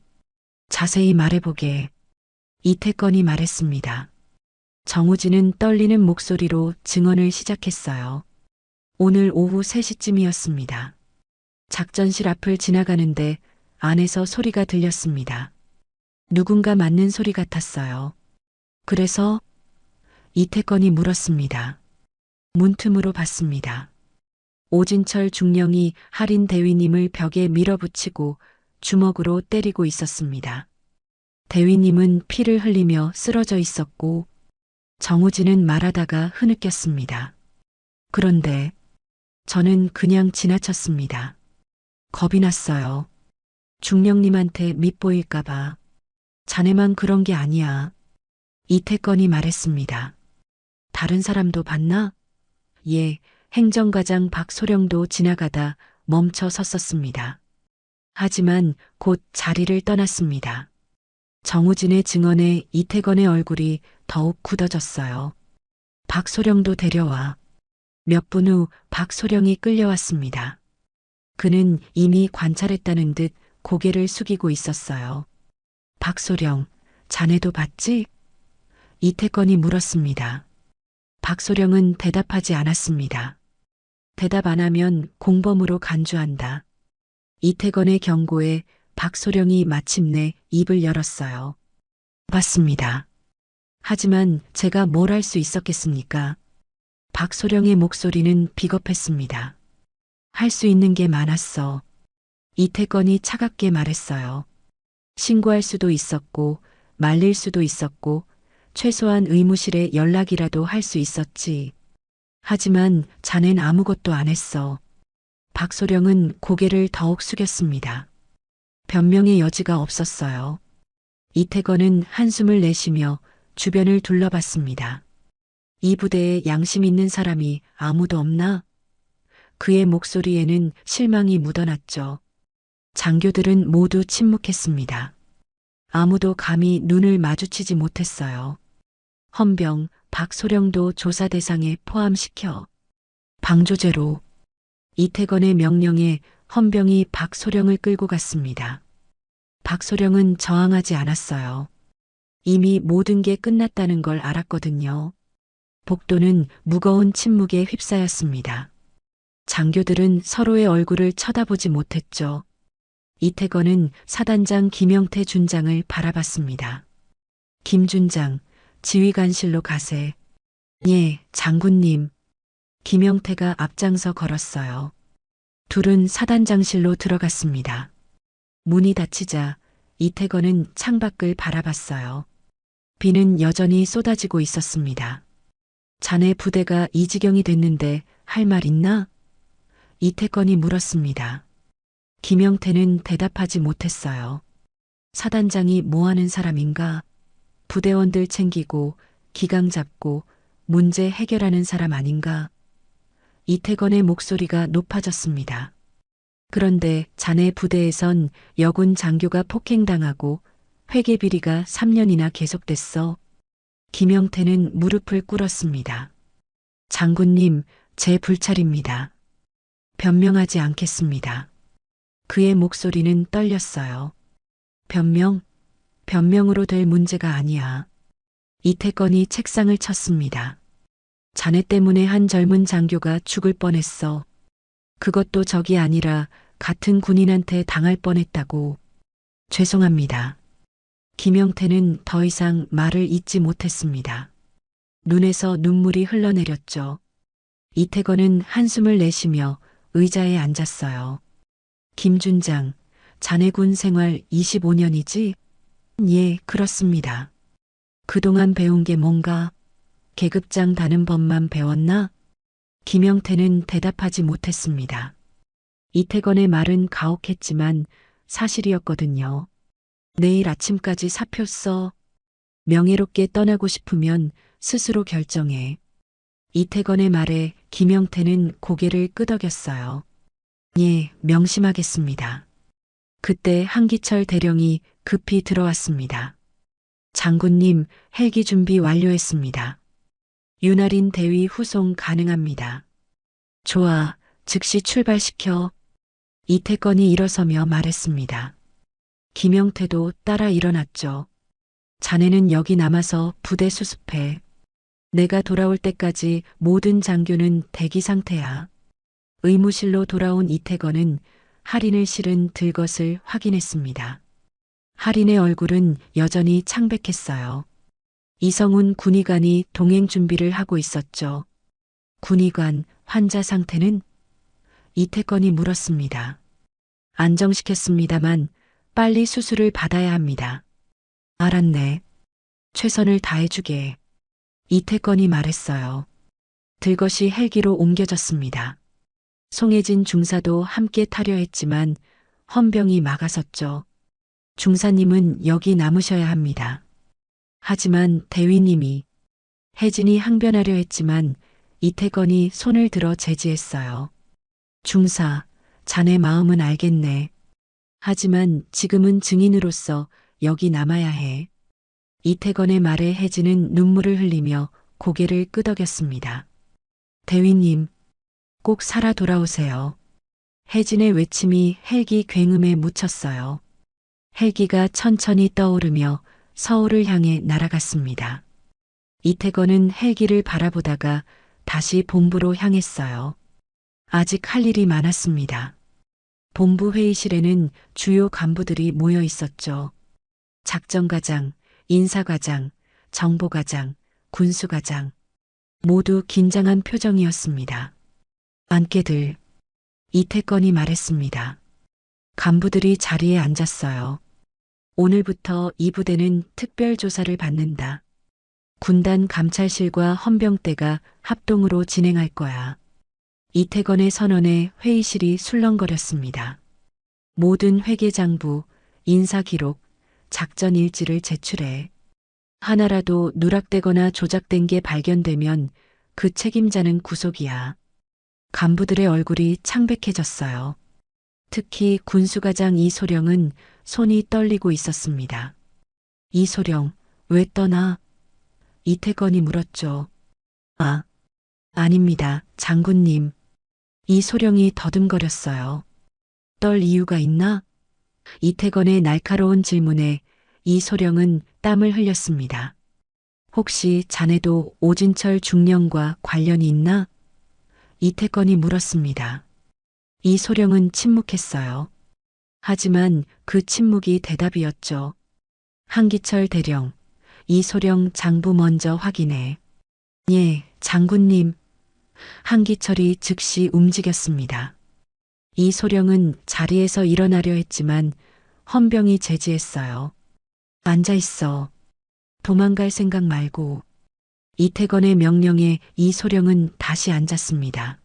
자세히 말해보게. 이태건이 말했습니다. 정우진은 떨리는 목소리로 증언을 시작했어요. 오늘 오후 3시쯤이었습니다. 작전실 앞을 지나가는데 안에서 소리가 들렸습니다. 누군가 맞는 소리 같았어요. 그래서 이태건이 물었습니다. 문틈으로 봤습니다. 오진철 중령이 할인 대위님을 벽에 밀어붙이고 주먹으로 때리고 있었습니다. 대위님은 피를 흘리며 쓰러져 있었고 정우진은 말하다가 흐느꼈습니다. 그런데 저는 그냥 지나쳤습니다. 겁이 났어요. 중령님한테 밉보일까봐. 자네만 그런 게 아니야. 이태건이 말했습니다. 다른 사람도 봤나? 예, 행정과장 박소령도 지나가다 멈춰 섰었습니다. 하지만 곧 자리를 떠났습니다. 정우진의 증언에 이태건의 얼굴이 더욱 굳어졌어요. 박소령도 데려와. 몇 분 후 박소령이 끌려왔습니다. 그는 이미 관찰했다는 듯 고개를 숙이고 있었어요. 박소령, 자네도 봤지? 이태건이 물었습니다. 박소령은 대답하지 않았습니다. 대답 안 하면 공범으로 간주한다. 이태건의 경고에 박소령이 마침내 입을 열었어요. 봤습니다. 하지만 제가 뭘 할 수 있었겠습니까? 박소령의 목소리는 비겁했습니다. 할 수 있는 게 많았어. 이태건이 차갑게 말했어요. 신고할 수도 있었고, 말릴 수도 있었고, 최소한 의무실에 연락이라도 할 수 있었지. 하지만 자넨 아무것도 안 했어. 박소령은 고개를 더욱 숙였습니다. 변명의 여지가 없었어요. 이태건은 한숨을 내쉬며 주변을 둘러봤습니다. 이 부대에 양심 있는 사람이 아무도 없나? 그의 목소리에는 실망이 묻어났죠. 장교들은 모두 침묵했습니다. 아무도 감히 눈을 마주치지 못했어요. 헌병, 박소령도 조사 대상에 포함시켜 방조제로 이태건의 명령에 헌병이 박소령을 끌고 갔습니다. 박소령은 저항하지 않았어요. 이미 모든 게 끝났다는 걸 알았거든요. 복도는 무거운 침묵에 휩싸였습니다. 장교들은 서로의 얼굴을 쳐다보지 못했죠. 이태건은 사단장 김영태 준장을 바라봤습니다. 김 준장, 지휘관실로 가세. 예, 장군님. 김영태가 앞장서 걸었어요. 둘은 사단장실로 들어갔습니다. 문이 닫히자 이태건은 창밖을 바라봤어요. 비는 여전히 쏟아지고 있었습니다. 자네 부대가 이 지경이 됐는데 할 말 있나? 이태건이 물었습니다. 김영태는 대답하지 못했어요. 사단장이 뭐 하는 사람인가? 부대원들 챙기고 기강 잡고 문제 해결하는 사람 아닌가? 이태건의 목소리가 높아졌습니다. 그런데 자네 부대에선 여군 장교가 폭행당하고 회계 비리가 3년이나 계속됐어. 김영태는 무릎을 꿇었습니다. 장군님, 제 불찰입니다. 변명하지 않겠습니다. 그의 목소리는 떨렸어요. 변명으로 될 문제가 아니야. 이태건이 책상을 쳤습니다. 자네 때문에 한 젊은 장교가 죽을 뻔했어. 그것도 적이 아니라 같은 군인한테 당할 뻔했다고. 죄송합니다. 김영태는 더 이상 말을 잇지 못했습니다. 눈에서 눈물이 흘러내렸죠. 이태건은 한숨을 내쉬며 의자에 앉았어요. 김 준장, 자네 군 생활 25년이지? 예, 그렇습니다. 그동안 배운 게 뭔가? 계급장 다는 법만 배웠나? 김영태는 대답하지 못했습니다. 이태건의 말은 가혹했지만 사실이었거든요. 내일 아침까지 사표 써. 명예롭게 떠나고 싶으면 스스로 결정해. 이태건의 말에 김영태는 고개를 끄덕였어요. 예, 명심하겠습니다. 그때 한기철 대령이 급히 들어왔습니다. 장군님, 헬기 준비 완료했습니다. 윤아린 대위 후송 가능합니다. 좋아, 즉시 출발시켜. 이태건이 일어서며 말했습니다. 김영태도 따라 일어났죠. 자네는 여기 남아서 부대 수습해. 내가 돌아올 때까지 모든 장교는 대기 상태야. 의무실로 돌아온 이태건은 할인을 실은 들것을 확인했습니다. 할인의 얼굴은 여전히 창백했어요. 이성훈 군의관이 동행 준비를 하고 있었죠. 군의관, 환자 상태는? 이태건이 물었습니다. 안정시켰습니다만 빨리 수술을 받아야 합니다. 알았네. 최선을 다해주게. 이태건이 말했어요. 들것이 헬기로 옮겨졌습니다. 송혜진 중사도 함께 타려 했지만 헌병이 막아섰죠. 중사님은 여기 남으셔야 합니다. 하지만 대위님이 혜진이 항변하려 했지만 이태건이 손을 들어 제지했어요. 중사, 자네 마음은 알겠네. 하지만 지금은 증인으로서 여기 남아야 해. 이태건의 말에 혜진은 눈물을 흘리며 고개를 끄덕였습니다. 대위님, 꼭 살아 돌아오세요. 혜진의 외침이 헬기 굉음에 묻혔어요. 헬기가 천천히 떠오르며 서울을 향해 날아갔습니다. 이태건은 헬기를 바라보다가 다시 본부로 향했어요. 아직 할 일이 많았습니다. 본부 회의실에는 주요 간부들이 모여 있었죠. 작전과장, 인사과장, 정보과장, 군수과장. 모두 긴장한 표정이었습니다. 안께들, 이태건이 말했습니다. 간부들이 자리에 앉았어요. 오늘부터 이 부대는 특별조사를 받는다. 군단 감찰실과 헌병대가 합동으로 진행할 거야. 이태건의 선언에 회의실이 술렁거렸습니다. 모든 회계장부, 인사기록, 작전 일지를 제출해. 하나라도 누락되거나 조작된 게 발견되면 그 책임자는 구속이야. 간부들의 얼굴이 창백해졌어요. 특히 군수과장 이소령은 손이 떨리고 있었습니다. 이소령, 왜 떠나? 이태건이 물었죠. 아닙니다, 장군님. 이소령이 더듬거렸어요. 떨 이유가 있나? 이태건의 날카로운 질문에 이소령은 땀을 흘렸습니다. 혹시 자네도 오진철 중령과 관련이 있나? 이태건이 물었습니다. 이소령은 침묵했어요. 하지만 그 침묵이 대답이었죠. 한기철 대령, 이소령 장부 먼저 확인해. 예, 장군님. 한기철이 즉시 움직였습니다. 이소령은 자리에서 일어나려 했지만 헌병이 제지했어요. 앉아 있어. 도망갈 생각 말고. 이태건의 명령에 이소령은 다시 앉았습니다.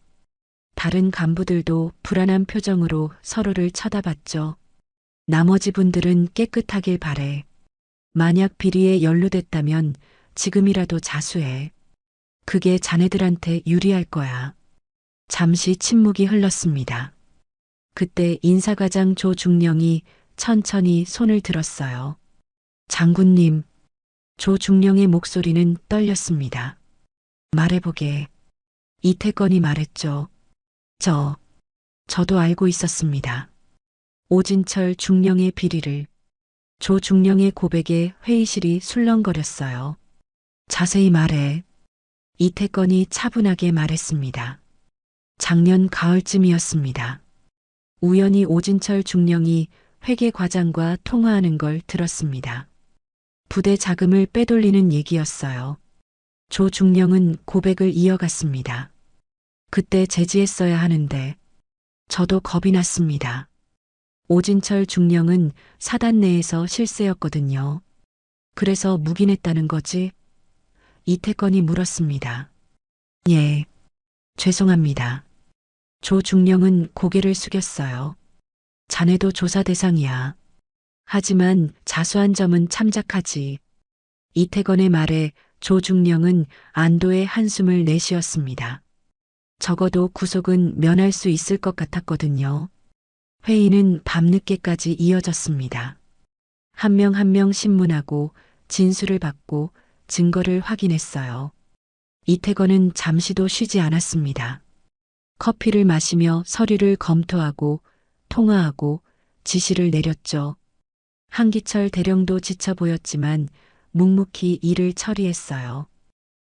다른 간부들도 불안한 표정으로 서로를 쳐다봤죠. 나머지 분들은 깨끗하길 바래. 만약 비리에 연루됐다면 지금이라도 자수해. 그게 자네들한테 유리할 거야. 잠시 침묵이 흘렀습니다. 그때 인사과장 조중령이 천천히 손을 들었어요. 장군님, 조중령의 목소리는 떨렸습니다. 말해보게. 이태건이 말했죠. 저도 알고 있었습니다. 오진철 중령의 비리를. 조중령의 고백에 회의실이 술렁거렸어요. 자세히 말해. 이태건이 차분하게 말했습니다. 작년 가을쯤이었습니다. 우연히 오진철 중령이 회계과장과 통화하는 걸 들었습니다. 부대 자금을 빼돌리는 얘기였어요. 조 중령은 고백을 이어갔습니다. 그때 제지했어야 하는데 저도 겁이 났습니다. 오진철 중령은 사단 내에서 실세였거든요. 그래서 묵인했다는 거지? 이태건이 물었습니다. 예, 죄송합니다. 조 중령은 고개를 숙였어요. 자네도 조사 대상이야. 하지만 자수한 점은 참작하지. 이태건의 말에 조 중령은 안도의 한숨을 내쉬었습니다. 적어도 구속은 면할 수 있을 것 같았거든요. 회의는 밤늦게까지 이어졌습니다. 한 명 한 명 신문하고 진술을 받고 증거를 확인했어요. 이태건은 잠시도 쉬지 않았습니다. 커피를 마시며 서류를 검토하고 통화하고 지시를 내렸죠. 한기철 대령도 지쳐 보였지만 묵묵히 일을 처리했어요.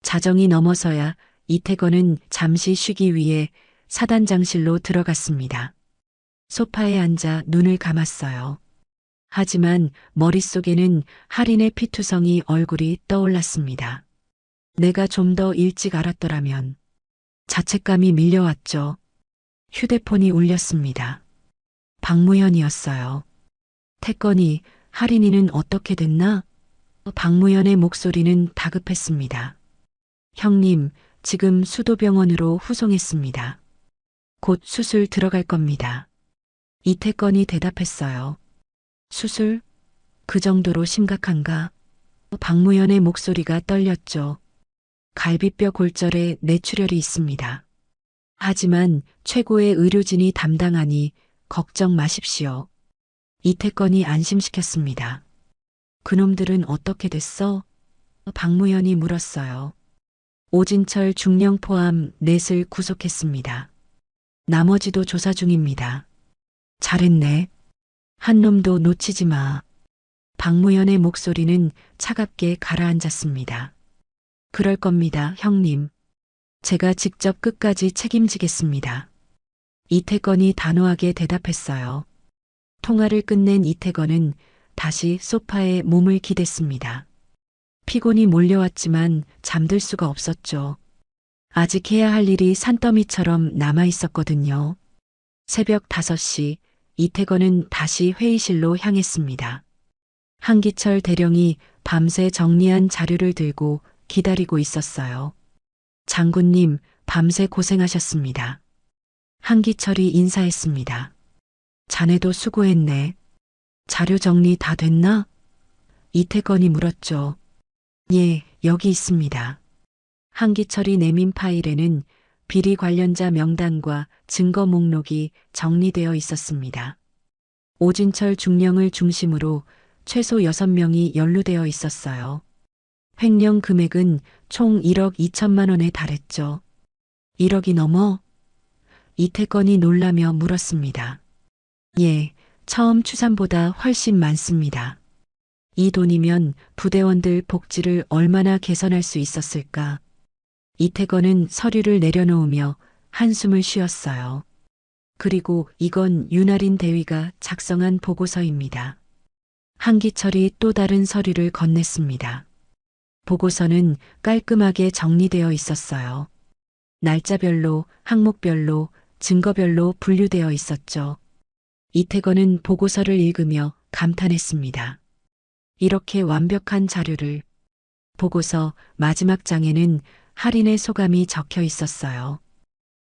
자정이 넘어서야 이태건은 잠시 쉬기 위해 사단장실로 들어갔습니다. 소파에 앉아 눈을 감았어요. 하지만 머릿속에는 할인의 피투성이 얼굴이 떠올랐습니다. 내가 좀 더 일찍 알았더라면. 자책감이 밀려왔죠. 휴대폰이 울렸습니다. 박무현이었어요. 태건이, 할인이는 어떻게 됐나? 박무현의 목소리는 다급했습니다. 형님, 지금 수도병원으로 후송했습니다. 곧 수술 들어갈 겁니다. 이태건이 대답했어요. 수술? 그 정도로 심각한가? 박무연의 목소리가 떨렸죠. 갈비뼈 골절에 뇌출혈이 있습니다. 하지만 최고의 의료진이 담당하니 걱정 마십시오. 이태건이 안심시켰습니다. 그놈들은 어떻게 됐어? 박무연이 물었어요. 오진철 중령 포함 넷을 구속했습니다. 나머지도 조사 중입니다. 잘했네. 한 놈도 놓치지 마. 박무연의 목소리는 차갑게 가라앉았습니다. 그럴 겁니다, 형님. 제가 직접 끝까지 책임지겠습니다. 이태건이 단호하게 대답했어요. 통화를 끝낸 이태건은 다시 소파에 몸을 기댔습니다. 피곤이 몰려왔지만 잠들 수가 없었죠. 아직 해야 할 일이 산더미처럼 남아 있었거든요. 새벽 5시 이태건은 다시 회의실로 향했습니다. 한기철 대령이 밤새 정리한 자료를 들고 기다리고 있었어요. 장군님, 밤새 고생하셨습니다. 한기철이 인사했습니다. 자네도 수고했네. 자료 정리 다 됐나? 이태건이 물었죠. 예, 여기 있습니다. 한기철이 내민 파일에는 비리 관련자 명단과 증거 목록이 정리되어 있었습니다. 오진철 중령을 중심으로 최소 6명이 연루되어 있었어요. 횡령 금액은 총 1억 2천만 원에 달했죠. 1억이 넘어? 이태건이 놀라며 물었습니다. 예, 처음 추산보다 훨씬 많습니다. 이 돈이면 부대원들 복지를 얼마나 개선할 수 있었을까? 이태건은 서류를 내려놓으며 한숨을 쉬었어요. 그리고 이건 윤아린 대위가 작성한 보고서입니다. 한기철이 또 다른 서류를 건넸습니다. 보고서는 깔끔하게 정리되어 있었어요. 날짜별로, 항목별로, 증거별로 분류되어 있었죠. 이태건은 보고서를 읽으며 감탄했습니다. 이렇게 완벽한 자료를. 보고서 마지막 장에는 할인의 소감이 적혀 있었어요.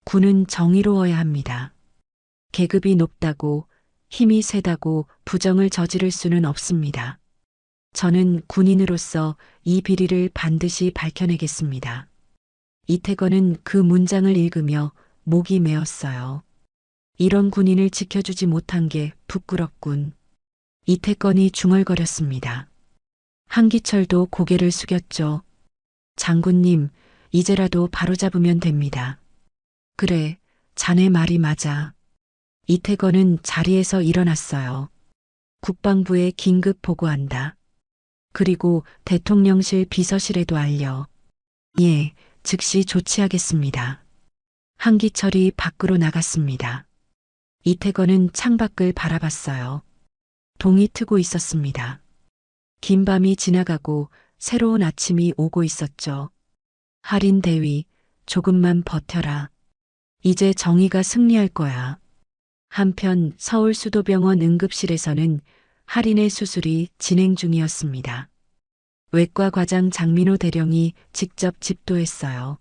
군은 정의로워야 합니다. 계급이 높다고, 힘이 세다고 부정을 저지를 수는 없습니다. 저는 군인으로서 이 비리를 반드시 밝혀내겠습니다. 이태건은 그 문장을 읽으며 목이 메었어요. 이런 군인을 지켜주지 못한 게 부끄럽군. 이태건이 중얼거렸습니다. 한기철도 고개를 숙였죠. 장군님, 이제라도 바로잡으면 됩니다. 그래, 자네 말이 맞아. 이태건은 자리에서 일어났어요. 국방부에 긴급 보고한다. 그리고 대통령실 비서실에도 알려. 예, 즉시 조치하겠습니다. 한기철이 밖으로 나갔습니다. 이태건은 창밖을 바라봤어요. 동이 트고 있었습니다. 긴 밤이 지나가고 새로운 아침이 오고 있었죠. 할인 대위, 조금만 버텨라. 이제 정의가 승리할 거야. 한편 서울수도병원 응급실에서는 할인의 수술이 진행 중이었습니다. 외과 과장 장민호 대령이 직접 집도했어요.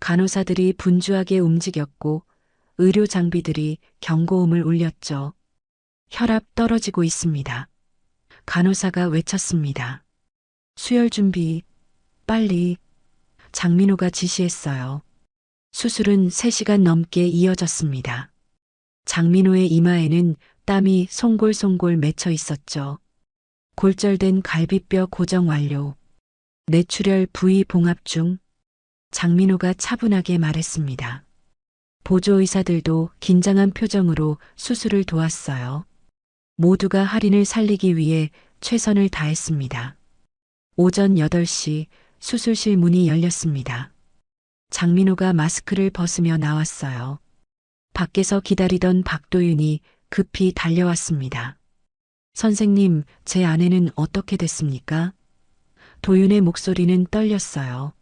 간호사들이 분주하게 움직였고 의료 장비들이 경고음을 울렸죠. 혈압 떨어지고 있습니다. 간호사가 외쳤습니다. 수혈 준비, 빨리. 장민호가 지시했어요. 수술은 3시간 넘게 이어졌습니다. 장민호의 이마에는 땀이 송골송골 맺혀 있었죠. 골절된 갈비뼈 고정 완료. 뇌출혈 부위 봉합 중. 장민호가 차분하게 말했습니다. 보조의사들도 긴장한 표정으로 수술을 도왔어요. 모두가 할인을 살리기 위해 최선을 다했습니다. 오전 8시 수술실 문이 열렸습니다. 장민호가 마스크를 벗으며 나왔어요. 밖에서 기다리던 박도윤이 급히 달려왔습니다. 선생님, 제 아내는 어떻게 됐습니까? 도윤의 목소리는 떨렸어요.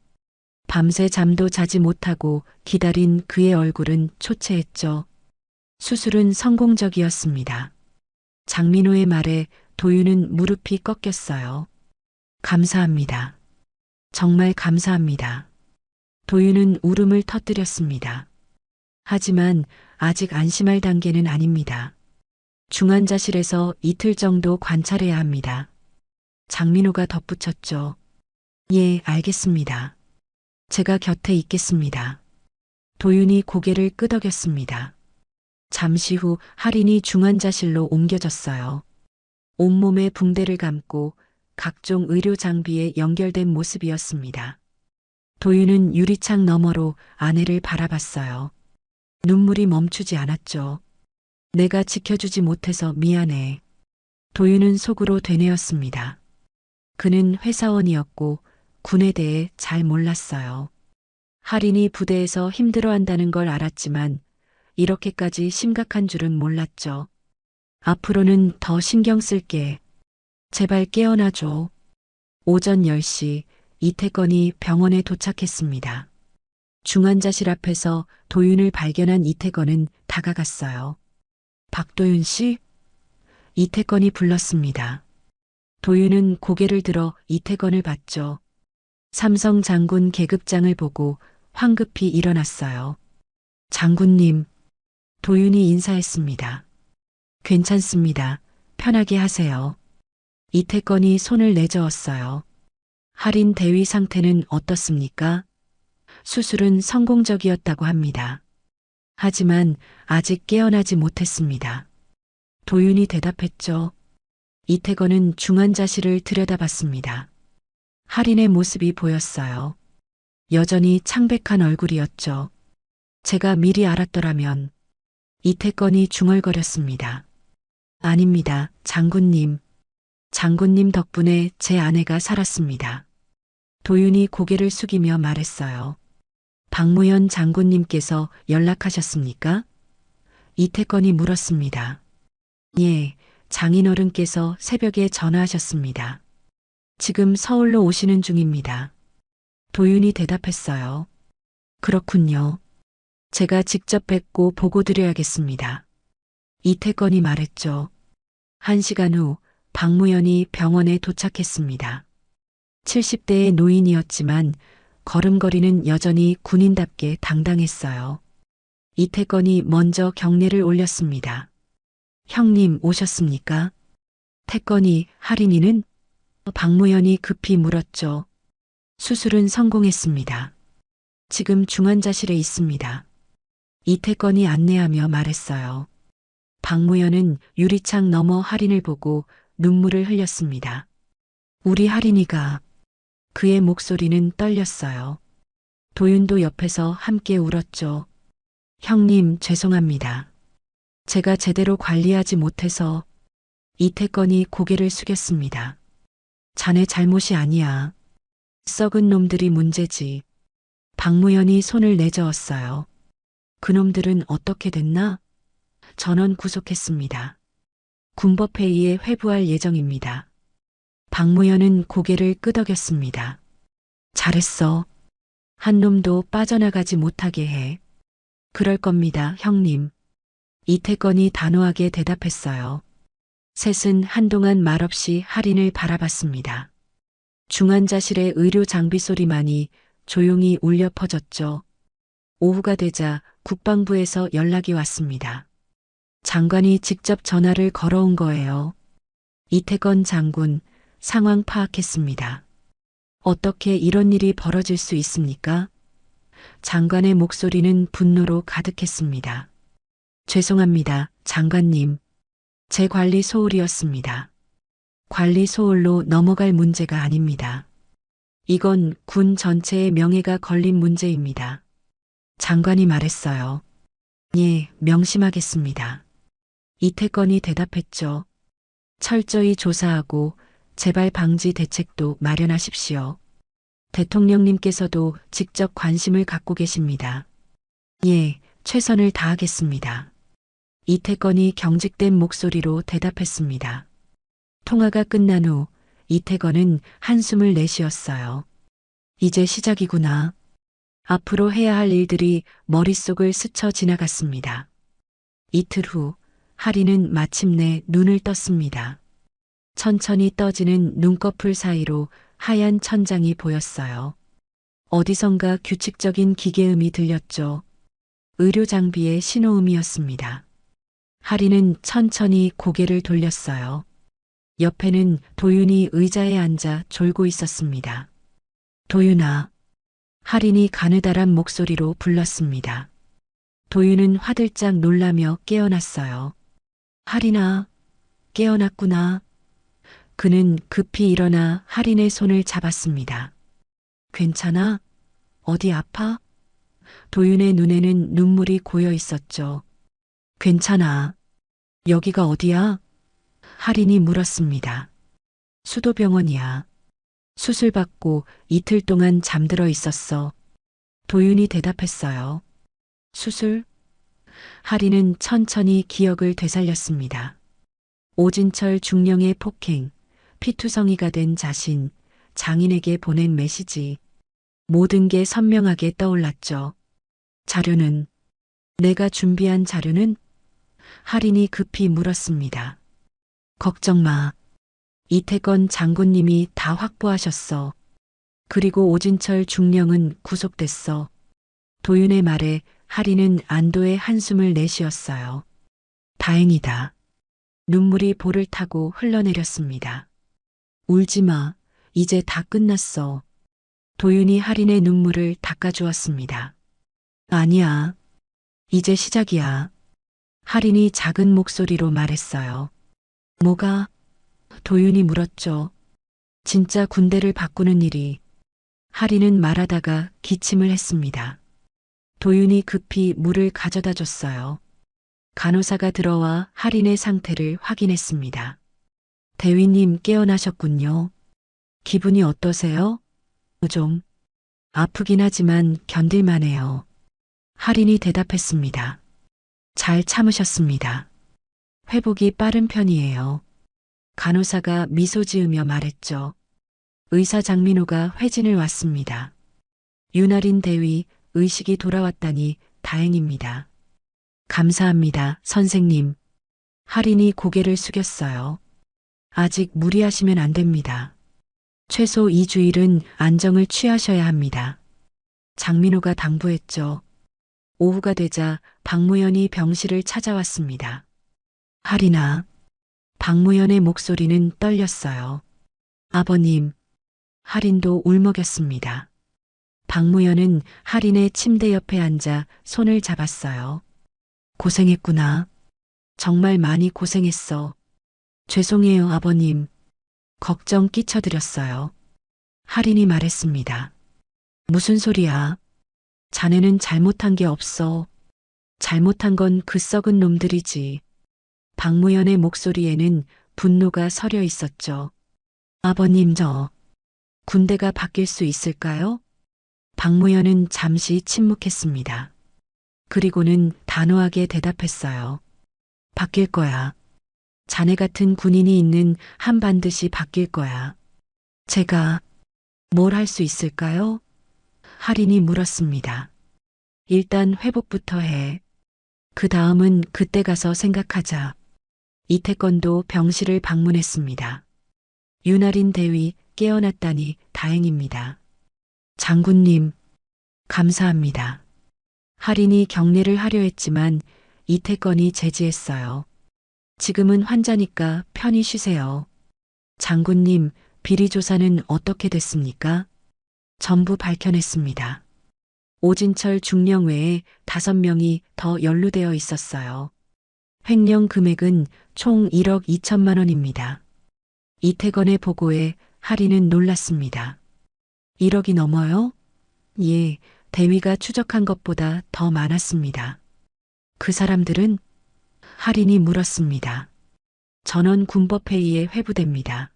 밤새 잠도 자지 못하고 기다린 그의 얼굴은 초췌했죠. 수술은 성공적이었습니다. 장민호의 말에 도윤은 무릎이 꺾였어요. 감사합니다. 정말 감사합니다. 도윤은 울음을 터뜨렸습니다. 하지만 아직 안심할 단계는 아닙니다. 중환자실에서 이틀 정도 관찰해야 합니다. 장민호가 덧붙였죠. 예, 알겠습니다. 제가 곁에 있겠습니다. 도윤이 고개를 끄덕였습니다. 잠시 후 할인이 중환자실로 옮겨졌어요. 온몸에 붕대를 감고 각종 의료 장비에 연결된 모습이었습니다. 도윤은 유리창 너머로 아내를 바라봤어요. 눈물이 멈추지 않았죠. 내가 지켜주지 못해서 미안해. 도윤은 속으로 되뇌었습니다. 그는 회사원이었고 군에 대해 잘 몰랐어요. 할인이 부대에서 힘들어한다는 걸 알았지만 이렇게까지 심각한 줄은 몰랐죠. 앞으로는 더 신경 쓸게. 제발 깨어나줘. 오전 10시 이태건이 병원에 도착했습니다. 중환자실 앞에서 도윤을 발견한 이태건은 다가갔어요. 박도윤 씨? 이태건이 불렀습니다. 도윤은 고개를 들어 이태건을 봤죠. 삼성 장군 계급장을 보고 황급히 일어났어요. 장군님, 도윤이 인사했습니다. 괜찮습니다. 편하게 하세요. 이태건이 손을 내저었어요. 할인 대위 상태는 어떻습니까? 수술은 성공적이었다고 합니다. 하지만 아직 깨어나지 못했습니다. 도윤이 대답했죠. 이태건은 중환자실을 들여다봤습니다. 할인의 모습이 보였어요. 여전히 창백한 얼굴이었죠. 제가 미리 알았더라면. 이태건이 중얼거렸습니다. 아닙니다, 장군님. 장군님 덕분에 제 아내가 살았습니다. 도윤이 고개를 숙이며 말했어요. 박무현 장군님께서 연락하셨습니까? 이태건이 물었습니다. 예, 장인어른께서 새벽에 전화하셨습니다. 지금 서울로 오시는 중입니다. 도윤이 대답했어요. 그렇군요. 제가 직접 뵙고 보고 드려야겠습니다. 이태건이 말했죠. 1시간 후 박무현이 병원에 도착했습니다. 70대의 노인이었지만 걸음걸이는 여전히 군인답게 당당했어요. 이태건이 먼저 경례를 올렸습니다. 형님 오셨습니까? 태건이, 할인이는? 박무현이 급히 물었죠. 수술은 성공했습니다. 지금 중환자실에 있습니다. 이태건이 안내하며 말했어요. 박무현은 유리창 너머 할인을 보고 눈물을 흘렸습니다. 우리 할인이가. 그의 목소리는 떨렸어요. 도윤도 옆에서 함께 울었죠. 형님 죄송합니다. 제가 제대로 관리하지 못해서. 이태건이 고개를 숙였습니다. 자네 잘못이 아니야. 썩은 놈들이 문제지. 박무현이 손을 내저었어요. 그놈들은 어떻게 됐나? 전원 구속했습니다. 군법회의에 회부할 예정입니다. 박무현은 고개를 끄덕였습니다. 잘했어. 한 놈도 빠져나가지 못하게 해. 그럴 겁니다, 형님. 이태건이 단호하게 대답했어요. 셋은 한동안 말없이 할인을 바라봤습니다. 중환자실의 의료 장비 소리만이 조용히 울려 퍼졌죠. 오후가 되자 국방부에서 연락이 왔습니다. 장관이 직접 전화를 걸어온 거예요. 이태건 장군, 상황 파악했습니다. 어떻게 이런 일이 벌어질 수 있습니까? 장관의 목소리는 분노로 가득했습니다. 죄송합니다, 장관님. 제 관리 소홀이었습니다. 관리 소홀로 넘어갈 문제가 아닙니다. 이건 군 전체의 명예가 걸린 문제입니다. 장관이 말했어요. 예, 명심하겠습니다. 이태건이 대답했죠. 철저히 조사하고 재발 방지 대책도 마련하십시오. 대통령님께서도 직접 관심을 갖고 계십니다. 예, 최선을 다하겠습니다. 이태건이 경직된 목소리로 대답했습니다. 통화가 끝난 후 이태건은 한숨을 내쉬었어요. 이제 시작이구나. 앞으로 해야 할 일들이 머릿속을 스쳐 지나갔습니다. 이틀 후 할인은 마침내 눈을 떴습니다. 천천히 떠지는 눈꺼풀 사이로 하얀 천장이 보였어요. 어디선가 규칙적인 기계음이 들렸죠. 의료 장비의 신호음이었습니다. 하리는 천천히 고개를 돌렸어요. 옆에는 도윤이 의자에 앉아 졸고 있었습니다. 도윤아. 하린이 가느다란 목소리로 불렀습니다. 도윤은 화들짝 놀라며 깨어났어요. 하린아, 깨어났구나. 그는 급히 일어나 하린의 손을 잡았습니다. 괜찮아? 어디 아파? 도윤의 눈에는 눈물이 고여 있었죠. 괜찮아. 여기가 어디야? 하린이 물었습니다. 수도병원이야. 수술받고 이틀 동안 잠들어 있었어. 도윤이 대답했어요. 수술? 하린은 천천히 기억을 되살렸습니다. 오진철 중령의 폭행, 피투성이가 된 자신, 장인에게 보낸 메시지. 모든 게 선명하게 떠올랐죠. 자료는? 내가 준비한 자료는? 하린이 급히 물었습니다. 걱정 마. 이태건 장군님이 다 확보하셨어. 그리고 오진철 중령은 구속됐어. 도윤의 말에 하린은 안도의 한숨을 내쉬었어요. 다행이다. 눈물이 볼을 타고 흘러내렸습니다. 울지 마. 이제 다 끝났어. 도윤이 하린의 눈물을 닦아주었습니다. 아니야. 이제 시작이야. 하린이 작은 목소리로 말했어요. 뭐가? 도윤이 물었죠. 진짜 군대를 바꾸는 일이. 하린은 말하다가 기침을 했습니다. 도윤이 급히 물을 가져다 줬어요. 간호사가 들어와 하린의 상태를 확인했습니다. 대위님 깨어나셨군요. 기분이 어떠세요? 좀 아프긴 하지만 견딜만해요. 하린이 대답했습니다. 잘 참으셨습니다. 회복이 빠른 편이에요. 간호사가 미소 지으며 말했죠. 의사 장민호가 회진을 왔습니다. 윤아린 대위, 의식이 돌아왔다니 다행입니다. 감사합니다, 선생님. 하린이 고개를 숙였어요. 아직 무리하시면 안 됩니다. 최소 2주일은 안정을 취하셔야 합니다. 장민호가 당부했죠. 오후가 되자 박무연이 병실을 찾아왔습니다. 하린아. 박무연의 목소리는 떨렸어요. 아버님. 하린도 울먹였습니다. 박무연은 하린의 침대 옆에 앉아 손을 잡았어요. 고생했구나. 정말 많이 고생했어. 죄송해요, 아버님. 걱정 끼쳐드렸어요. 하린이 말했습니다. 무슨 소리야? 자네는 잘못한 게 없어. 잘못한 건 그 썩은 놈들이지. 박무연의 목소리에는 분노가 서려 있었죠. 아버님, 저 군대가 바뀔 수 있을까요? 박무연은 잠시 침묵했습니다. 그리고는 단호하게 대답했어요. 바뀔 거야. 자네 같은 군인이 있는 한 반드시 바뀔 거야. 제가 뭘 할 수 있을까요? 하린이 물었습니다. 일단 회복부터 해. 그 다음은 그때 가서 생각하자. 이태건도 병실을 방문했습니다. 윤아린 대위 깨어났다니 다행입니다. 장군님, 감사합니다. 하린이 격려를 하려 했지만 이태건이 제지했어요. 지금은 환자니까 편히 쉬세요. 장군님, 비리 조사는 어떻게 됐습니까? 전부 밝혀냈습니다. 오진철 중령 외에 5명이 더 연루되어 있었어요. 횡령 금액은 총 1억 2천만 원입니다. 이태건의 보고에 하린은 놀랐습니다. 1억이 넘어요? 예, 대위가 추적한 것보다 더 많았습니다. 그 사람들은? 하린이 물었습니다. 전원 군법회의에 회부됩니다.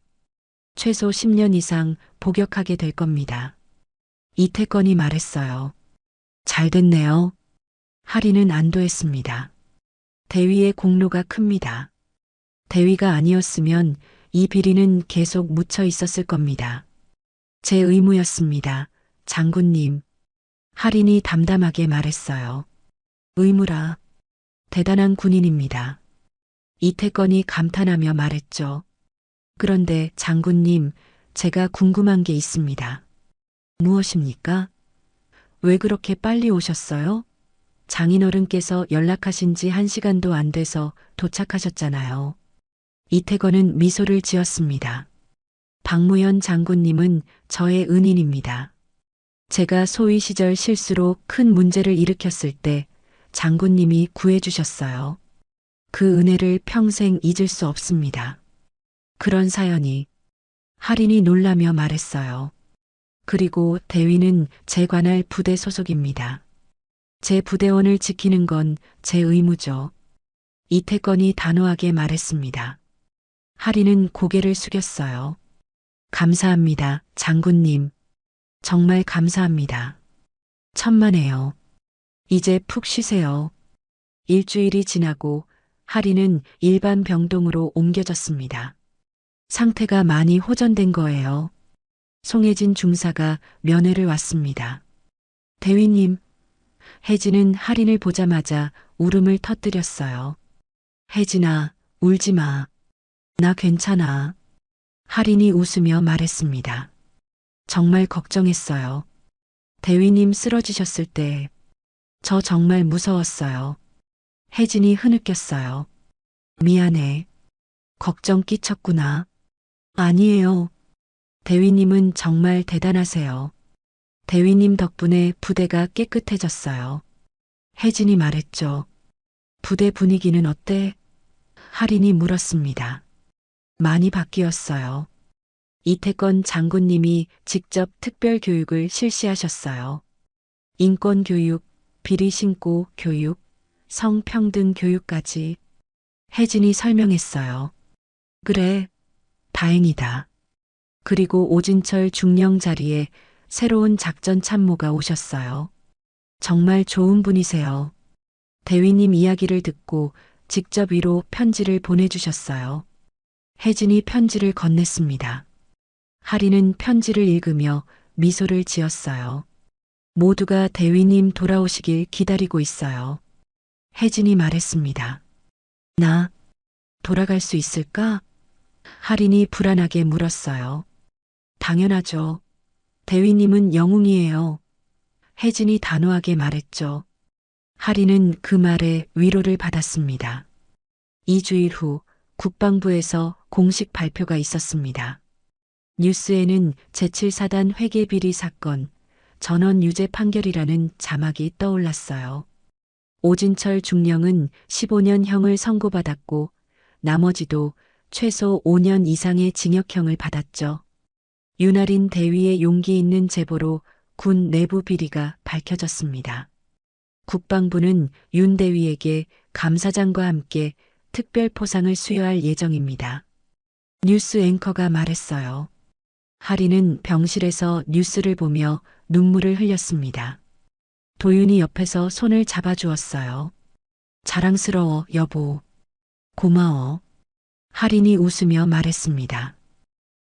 최소 10년 이상 복역하게 될 겁니다. 이태건이 말했어요. 잘 됐네요. 하린은 안도했습니다. 대위의 공로가 큽니다. 대위가 아니었으면 이 비리는 계속 묻혀 있었을 겁니다. 제 의무였습니다. 장군님. 하린이 담담하게 말했어요. 의무라. 대단한 군인입니다. 이태건이 감탄하며 말했죠. 그런데 장군님, 제가 궁금한 게 있습니다. 무엇입니까? 왜 그렇게 빨리 오셨어요? 장인어른께서 연락하신 지 1시간도 안 돼서 도착하셨잖아요. 이태건은 미소를 지었습니다. 박무현 장군님은 저의 은인입니다. 제가 소위 시절 실수로 큰 문제를 일으켰을 때 장군님이 구해주셨어요. 그 은혜를 평생 잊을 수 없습니다. 그런 사연이 할인이 놀라며 말했어요. 그리고 대위는 제 관할 부대 소속입니다. 제 부대원을 지키는 건 제 의무죠. 이태건이 단호하게 말했습니다. 할인은 고개를 숙였어요. 감사합니다, 장군님. 정말 감사합니다. 천만에요. 이제 푹 쉬세요. 일주일이 지나고 할인은 일반 병동으로 옮겨졌습니다. 상태가 많이 호전된 거예요. 송혜진 중사가 면회를 왔습니다. 대위님, 혜진은 할인을 보자마자 울음을 터뜨렸어요. 혜진아, 울지 마. 나 괜찮아. 할인이 웃으며 말했습니다. 정말 걱정했어요. 대위님 쓰러지셨을 때 저 정말 무서웠어요. 혜진이 흐느꼈어요. 미안해. 걱정 끼쳤구나. 아니에요. 대위님은 정말 대단하세요. 대위님 덕분에 부대가 깨끗해졌어요. 혜진이 말했죠. 부대 분위기는 어때? 할인이 물었습니다. 많이 바뀌었어요. 이태건 장군님이 직접 특별 교육을 실시하셨어요. 인권 교육, 비리 신고 교육, 성평등 교육까지. 혜진이 설명했어요. 그래, 다행이다. 그리고 오진철 중령 자리에 새로운 작전 참모가 오셨어요. 정말 좋은 분이세요. 대위님 이야기를 듣고 직접 위로 편지를 보내주셨어요. 혜진이 편지를 건넸습니다. 할인은 편지를 읽으며 미소를 지었어요. 모두가 대위님 돌아오시길 기다리고 있어요. 혜진이 말했습니다. 나 돌아갈 수 있을까? 할인이 불안하게 물었어요. 당연하죠. 대위님은 영웅이에요. 혜진이 단호하게 말했죠. 할인은 그 말에 위로를 받았습니다. 2주일 후 국방부에서 공식 발표가 있었습니다. 뉴스에는 제7사단 회계비리 사건, 전원 유죄 판결이라는 자막이 떠올랐어요. 오진철 중령은 15년형을 선고받았고 나머지도 최소 5년 이상의 징역형을 받았죠. 윤아린 대위의 용기 있는 제보로 군 내부 비리가 밝혀졌습니다. 국방부는 윤 대위에게 감사장과 함께 특별 포상을 수여할 예정입니다. 뉴스 앵커가 말했어요. 할인은 병실에서 뉴스를 보며 눈물을 흘렸습니다. 도윤이 옆에서 손을 잡아주었어요. 자랑스러워, 여보. 고마워. 할인이 웃으며 말했습니다.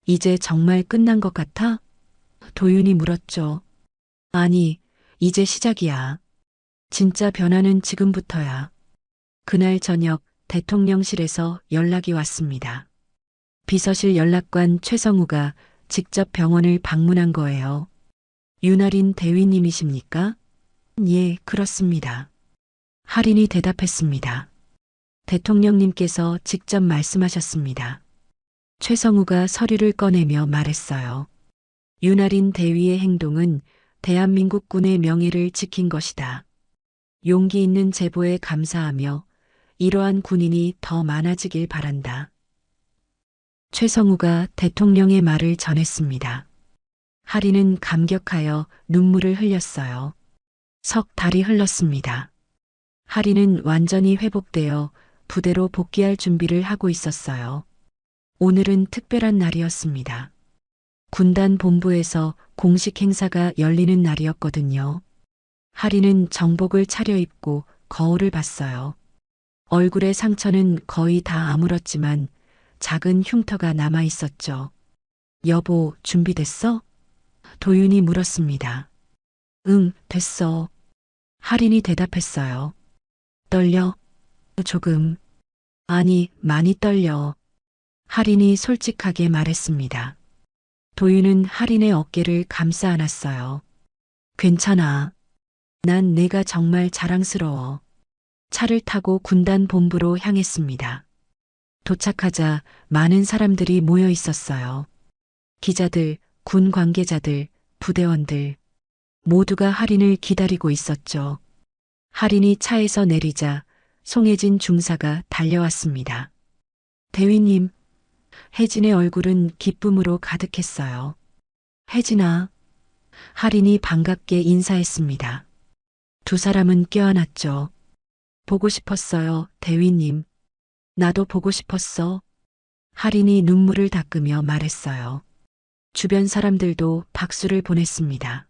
이제 정말 끝난 것 같아? 도윤이 물었죠. 아니, 이제 시작이야. 진짜 변화는 지금부터야. 그날 저녁 대통령실에서 연락이 왔습니다. 비서실 연락관 최성우가 직접 병원을 방문한 거예요. 윤아린 대위님이십니까? 예, 그렇습니다. 할인이 대답했습니다. 대통령님께서 직접 말씀하셨습니다. 최성우가 서류를 꺼내며 말했어요. 윤아린 대위의 행동은 대한민국 군의 명예를 지킨 것이다. 용기 있는 제보에 감사하며 이러한 군인이 더 많아지길 바란다. 최성우가 대통령의 말을 전했습니다. 할인은 감격하여 눈물을 흘렸어요. 석 달이 흘렀습니다. 할인은 완전히 회복되어 부대로 복귀할 준비를 하고 있었어요. 오늘은 특별한 날이었습니다. 군단 본부에서 공식 행사가 열리는 날이었거든요. 할인은 정복을 차려입고 거울을 봤어요. 얼굴의 상처는 거의 다 아물었지만 작은 흉터가 남아 있었죠. 여보, 준비됐어? 도윤이 물었습니다. 응, 됐어. 할인이 대답했어요. 떨려? 조금. 아니, 많이 떨려. 할인이 솔직하게 말했습니다. 도윤은 할인의 어깨를 감싸 안았어요. 괜찮아. 난 내가 정말 자랑스러워. 차를 타고 군단 본부로 향했습니다. 도착하자 많은 사람들이 모여 있었어요. 기자들, 군 관계자들, 부대원들, 모두가 할인을 기다리고 있었죠. 할인이 차에서 내리자 송혜진 중사가 달려왔습니다. 대위님, 혜진의 얼굴은 기쁨으로 가득했어요. 혜진아, 할인이 반갑게 인사했습니다. 두 사람은 껴안았죠. 보고 싶었어요, 대위님. 나도 보고 싶었어. 할인이 눈물을 닦으며 말했어요. 주변 사람들도 박수를 보냈습니다.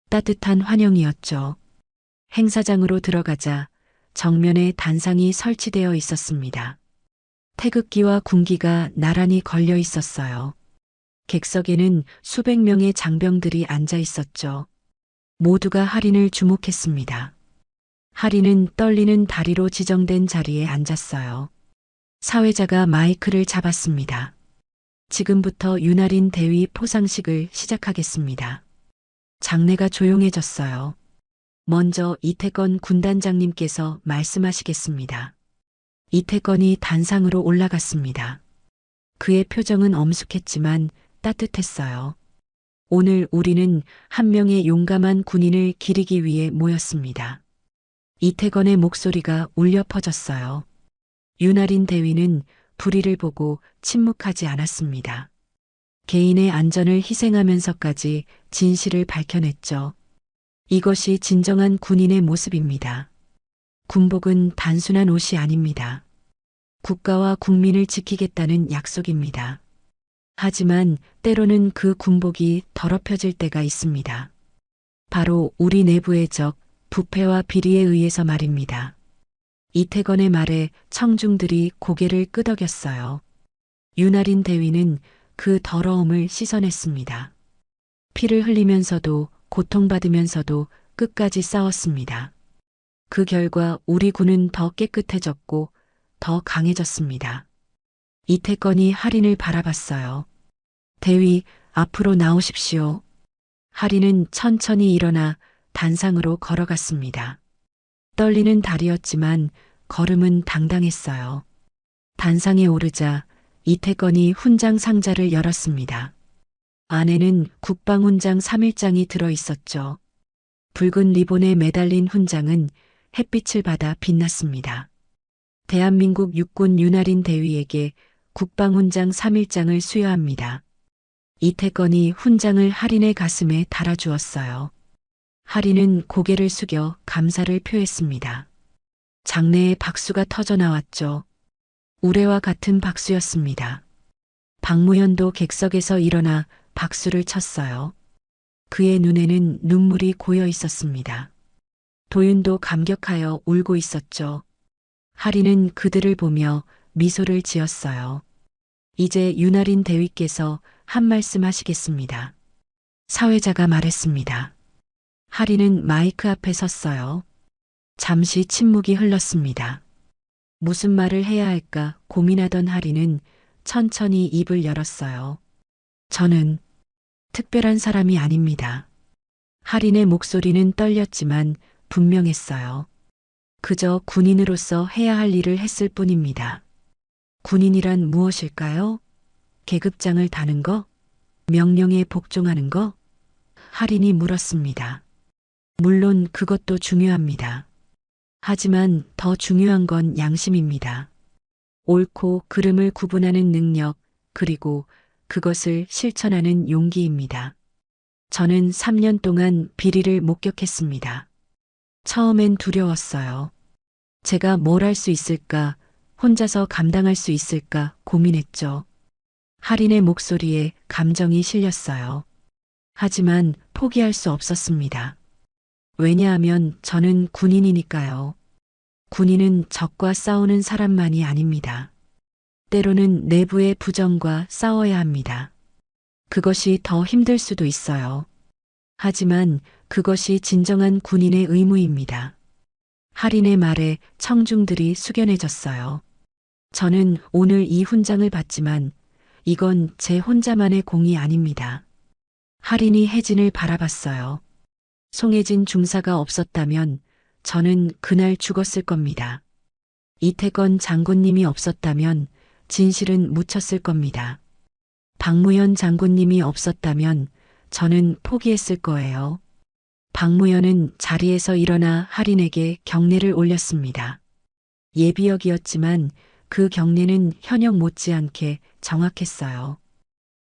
따뜻한 환영이었죠. 행사장으로 들어가자 정면에 단상이 설치되어 있었습니다. 태극기와 군기가 나란히 걸려 있었어요. 객석에는 수백 명의 장병들이 앉아 있었죠. 모두가 할인을 주목했습니다. 할인은 떨리는 다리로 지정된 자리에 앉았어요. 사회자가 마이크를 잡았습니다. 지금부터 윤아린 대위 포상식을 시작하겠습니다. 장내가 조용해졌어요. 먼저 이태건 군단장님께서 말씀하시겠습니다. 이태건이 단상으로 올라갔습니다. 그의 표정은 엄숙했지만 따뜻했어요. 오늘 우리는 한 명의 용감한 군인을 기리기 위해 모였습니다. 이태건의 목소리가 울려 퍼졌어요. 윤아린 대위는 불의를 보고 침묵하지 않았습니다. 개인의 안전을 희생하면서까지 진실을 밝혀냈죠. 이것이 진정한 군인의 모습입니다. 군복은 단순한 옷이 아닙니다. 국가와 국민을 지키겠다는 약속입니다. 하지만 때로는 그 군복이 더럽혀질 때가 있습니다. 바로 우리 내부의 적, 부패와 비리에 의해서 말입니다. 이태건의 말에 청중들이 고개를 끄덕였어요. 윤아린 대위는 그 더러움을 씻어냈습니다. 피를 흘리면서도 고통받으면서도 끝까지 싸웠습니다. 그 결과 우리 군은 더 깨끗해졌고 더 강해졌습니다. 이태건이 할인을 바라봤어요. 대위, 앞으로 나오십시오. 할인은 천천히 일어나 단상으로 걸어갔습니다. 떨리는 다리였지만 걸음은 당당했어요. 단상에 오르자 이태건이 훈장 상자를 열었습니다. 안에는 국방훈장 3일장이 들어있었죠. 붉은 리본에 매달린 훈장은 햇빛을 받아 빛났습니다. 대한민국 육군 윤아린 대위에게 국방훈장 3일장을 수여합니다. 이태건이 훈장을 할인의 가슴에 달아주었어요. 할인은 고개를 숙여 감사를 표했습니다. 장내에 박수가 터져 나왔죠. 우레와 같은 박수였습니다. 박무현도 객석에서 일어나 박수를 쳤어요. 그의 눈에는 눈물이 고여 있었습니다. 도윤도 감격하여 울고 있었죠. 할인은 그들을 보며 미소를 지었어요. 이제 윤아린 대위께서 한 말씀 하시겠습니다. 사회자가 말했습니다. 할인은 마이크 앞에 섰어요. 잠시 침묵이 흘렀습니다. 무슨 말을 해야 할까 고민하던 할인은 천천히 입을 열었어요. 저는 특별한 사람이 아닙니다. 할인의 목소리는 떨렸지만 분명했어요. 그저 군인으로서 해야 할 일을 했을 뿐입니다. 군인이란 무엇일까요? 계급장을 다는 거? 명령에 복종하는 거? 할인이 물었습니다. 물론 그것도 중요합니다. 하지만 더 중요한 건 양심입니다. 옳고 그름을 구분하는 능력, 그리고 그것을 실천하는 용기입니다. 저는 3년 동안 비리를 목격했습니다. 처음엔 두려웠어요. 제가 뭘 할 수 있을까, 혼자서 감당할 수 있을까 고민했죠. 할인의 목소리에 감정이 실렸어요. 하지만 포기할 수 없었습니다. 왜냐하면 저는 군인이니까요. 군인은 적과 싸우는 사람만이 아닙니다. 때로는 내부의 부정과 싸워야 합니다. 그것이 더 힘들 수도 있어요. 하지만 그것이 진정한 군인의 의무입니다. 할인의 말에 청중들이 숙연해졌어요. 저는 오늘 이 훈장을 받지만 이건 제 혼자만의 공이 아닙니다. 할인이 혜진을 바라봤어요. 송혜진 중사가 없었다면 저는 그날 죽었을 겁니다. 이태건 장군님이 없었다면 진실은 묻혔을 겁니다. 박무현 장군님이 없었다면 저는 포기했을 거예요. 박무현은 자리에서 일어나 할인에게 경례를 올렸습니다. 예비역이었지만 그 경례는 현역 못지않게 정확했어요.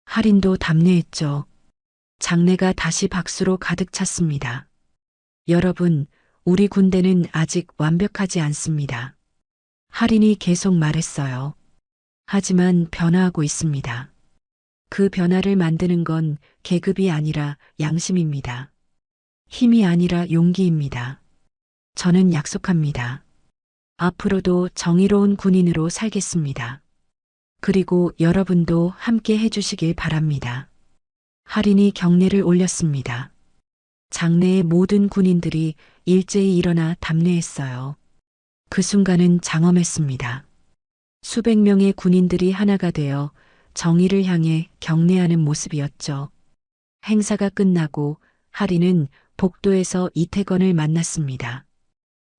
할인도 답례했죠. 장례가 다시 박수로 가득 찼습니다. 여러분, 우리 군대는 아직 완벽하지 않습니다. 할인이 계속 말했어요. 하지만 변화하고 있습니다. 그 변화를 만드는 건 계급이 아니라 양심입니다. 힘이 아니라 용기입니다. 저는 약속합니다. 앞으로도 정의로운 군인으로 살겠습니다. 그리고 여러분도 함께 해주시길 바랍니다. 할인이 경례를 올렸습니다. 장내의 모든 군인들이 일제히 일어나 답례했어요. 그 순간은 장엄했습니다. 수백 명의 군인들이 하나가 되어 정의를 향해 경례하는 모습이었죠. 행사가 끝나고 할인은 복도에서 이태건을 만났습니다.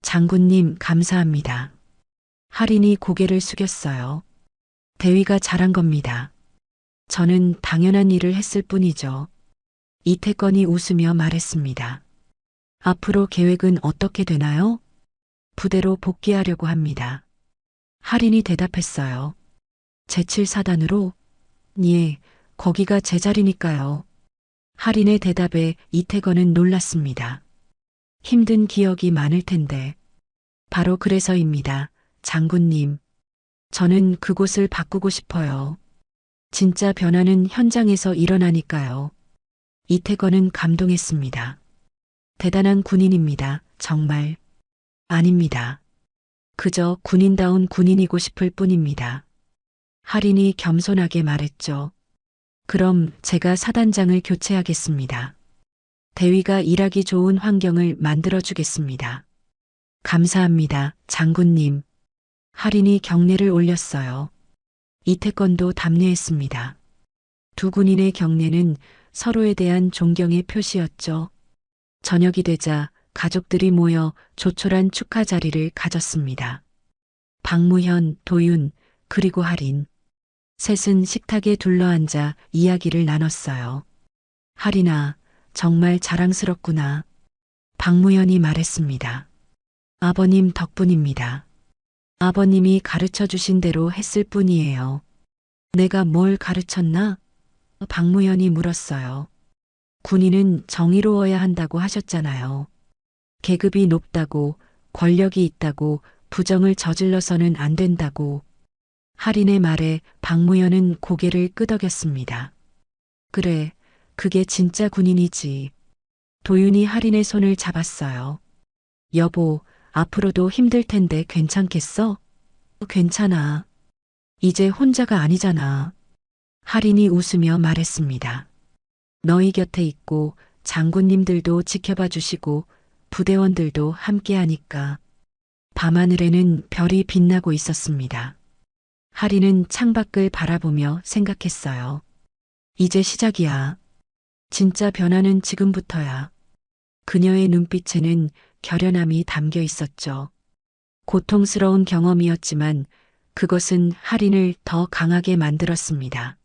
장군님 감사합니다. 할인이 고개를 숙였어요. 대위가 잘한 겁니다. 저는 당연한 일을 했을 뿐이죠. 이태건이 웃으며 말했습니다. 앞으로 계획은 어떻게 되나요? 부대로 복귀하려고 합니다. 할인이 대답했어요. 제7사단으로? 예, 거기가 제 자리니까요. 할인의 대답에 이태건은 놀랐습니다. 힘든 기억이 많을 텐데. 바로 그래서입니다. 장군님. 저는 그곳을 바꾸고 싶어요. 진짜 변화는 현장에서 일어나니까요. 이태건은 감동했습니다. 대단한 군인입니다. 정말. 아닙니다. 그저 군인다운 군인이고 싶을 뿐입니다. 할인이 겸손하게 말했죠. 그럼 제가 사단장을 교체하겠습니다. 대위가 일하기 좋은 환경을 만들어주겠습니다. 감사합니다, 장군님. 할인이 경례를 올렸어요. 이태건도 답례했습니다. 두 군인의 경례는 서로에 대한 존경의 표시였죠. 저녁이 되자 가족들이 모여 조촐한 축하 자리를 가졌습니다. 박무현, 도윤, 그리고 할인. 셋은 식탁에 둘러앉아 이야기를 나눴어요. 할인아, 정말 자랑스럽구나. 박무현이 말했습니다. 아버님 덕분입니다. 아버님이 가르쳐 주신 대로 했을 뿐이에요. 내가 뭘 가르쳤나? 박무현이 물었어요. 군인은 정의로워야 한다고 하셨잖아요. 계급이 높다고, 권력이 있다고 부정을 저질러서는 안 된다고. 할인의 말에 박무현은 고개를 끄덕였습니다. 그래, 그게 진짜 군인이지. 도윤이 할인의 손을 잡았어요. 여보, 앞으로도 힘들 텐데 괜찮겠어? 괜찮아. 이제 혼자가 아니잖아. 할인이 웃으며 말했습니다. 너희 곁에 있고 장군님들도 지켜봐 주시고 부대원들도 함께 하니까. 밤하늘에는 별이 빛나고 있었습니다. 할인은 창밖을 바라보며 생각했어요. 이제 시작이야. 진짜 변화는 지금부터야. 그녀의 눈빛에는 결연함이 담겨 있었죠. 고통스러운 경험이었지만 그것은 할인을 더 강하게 만들었습니다.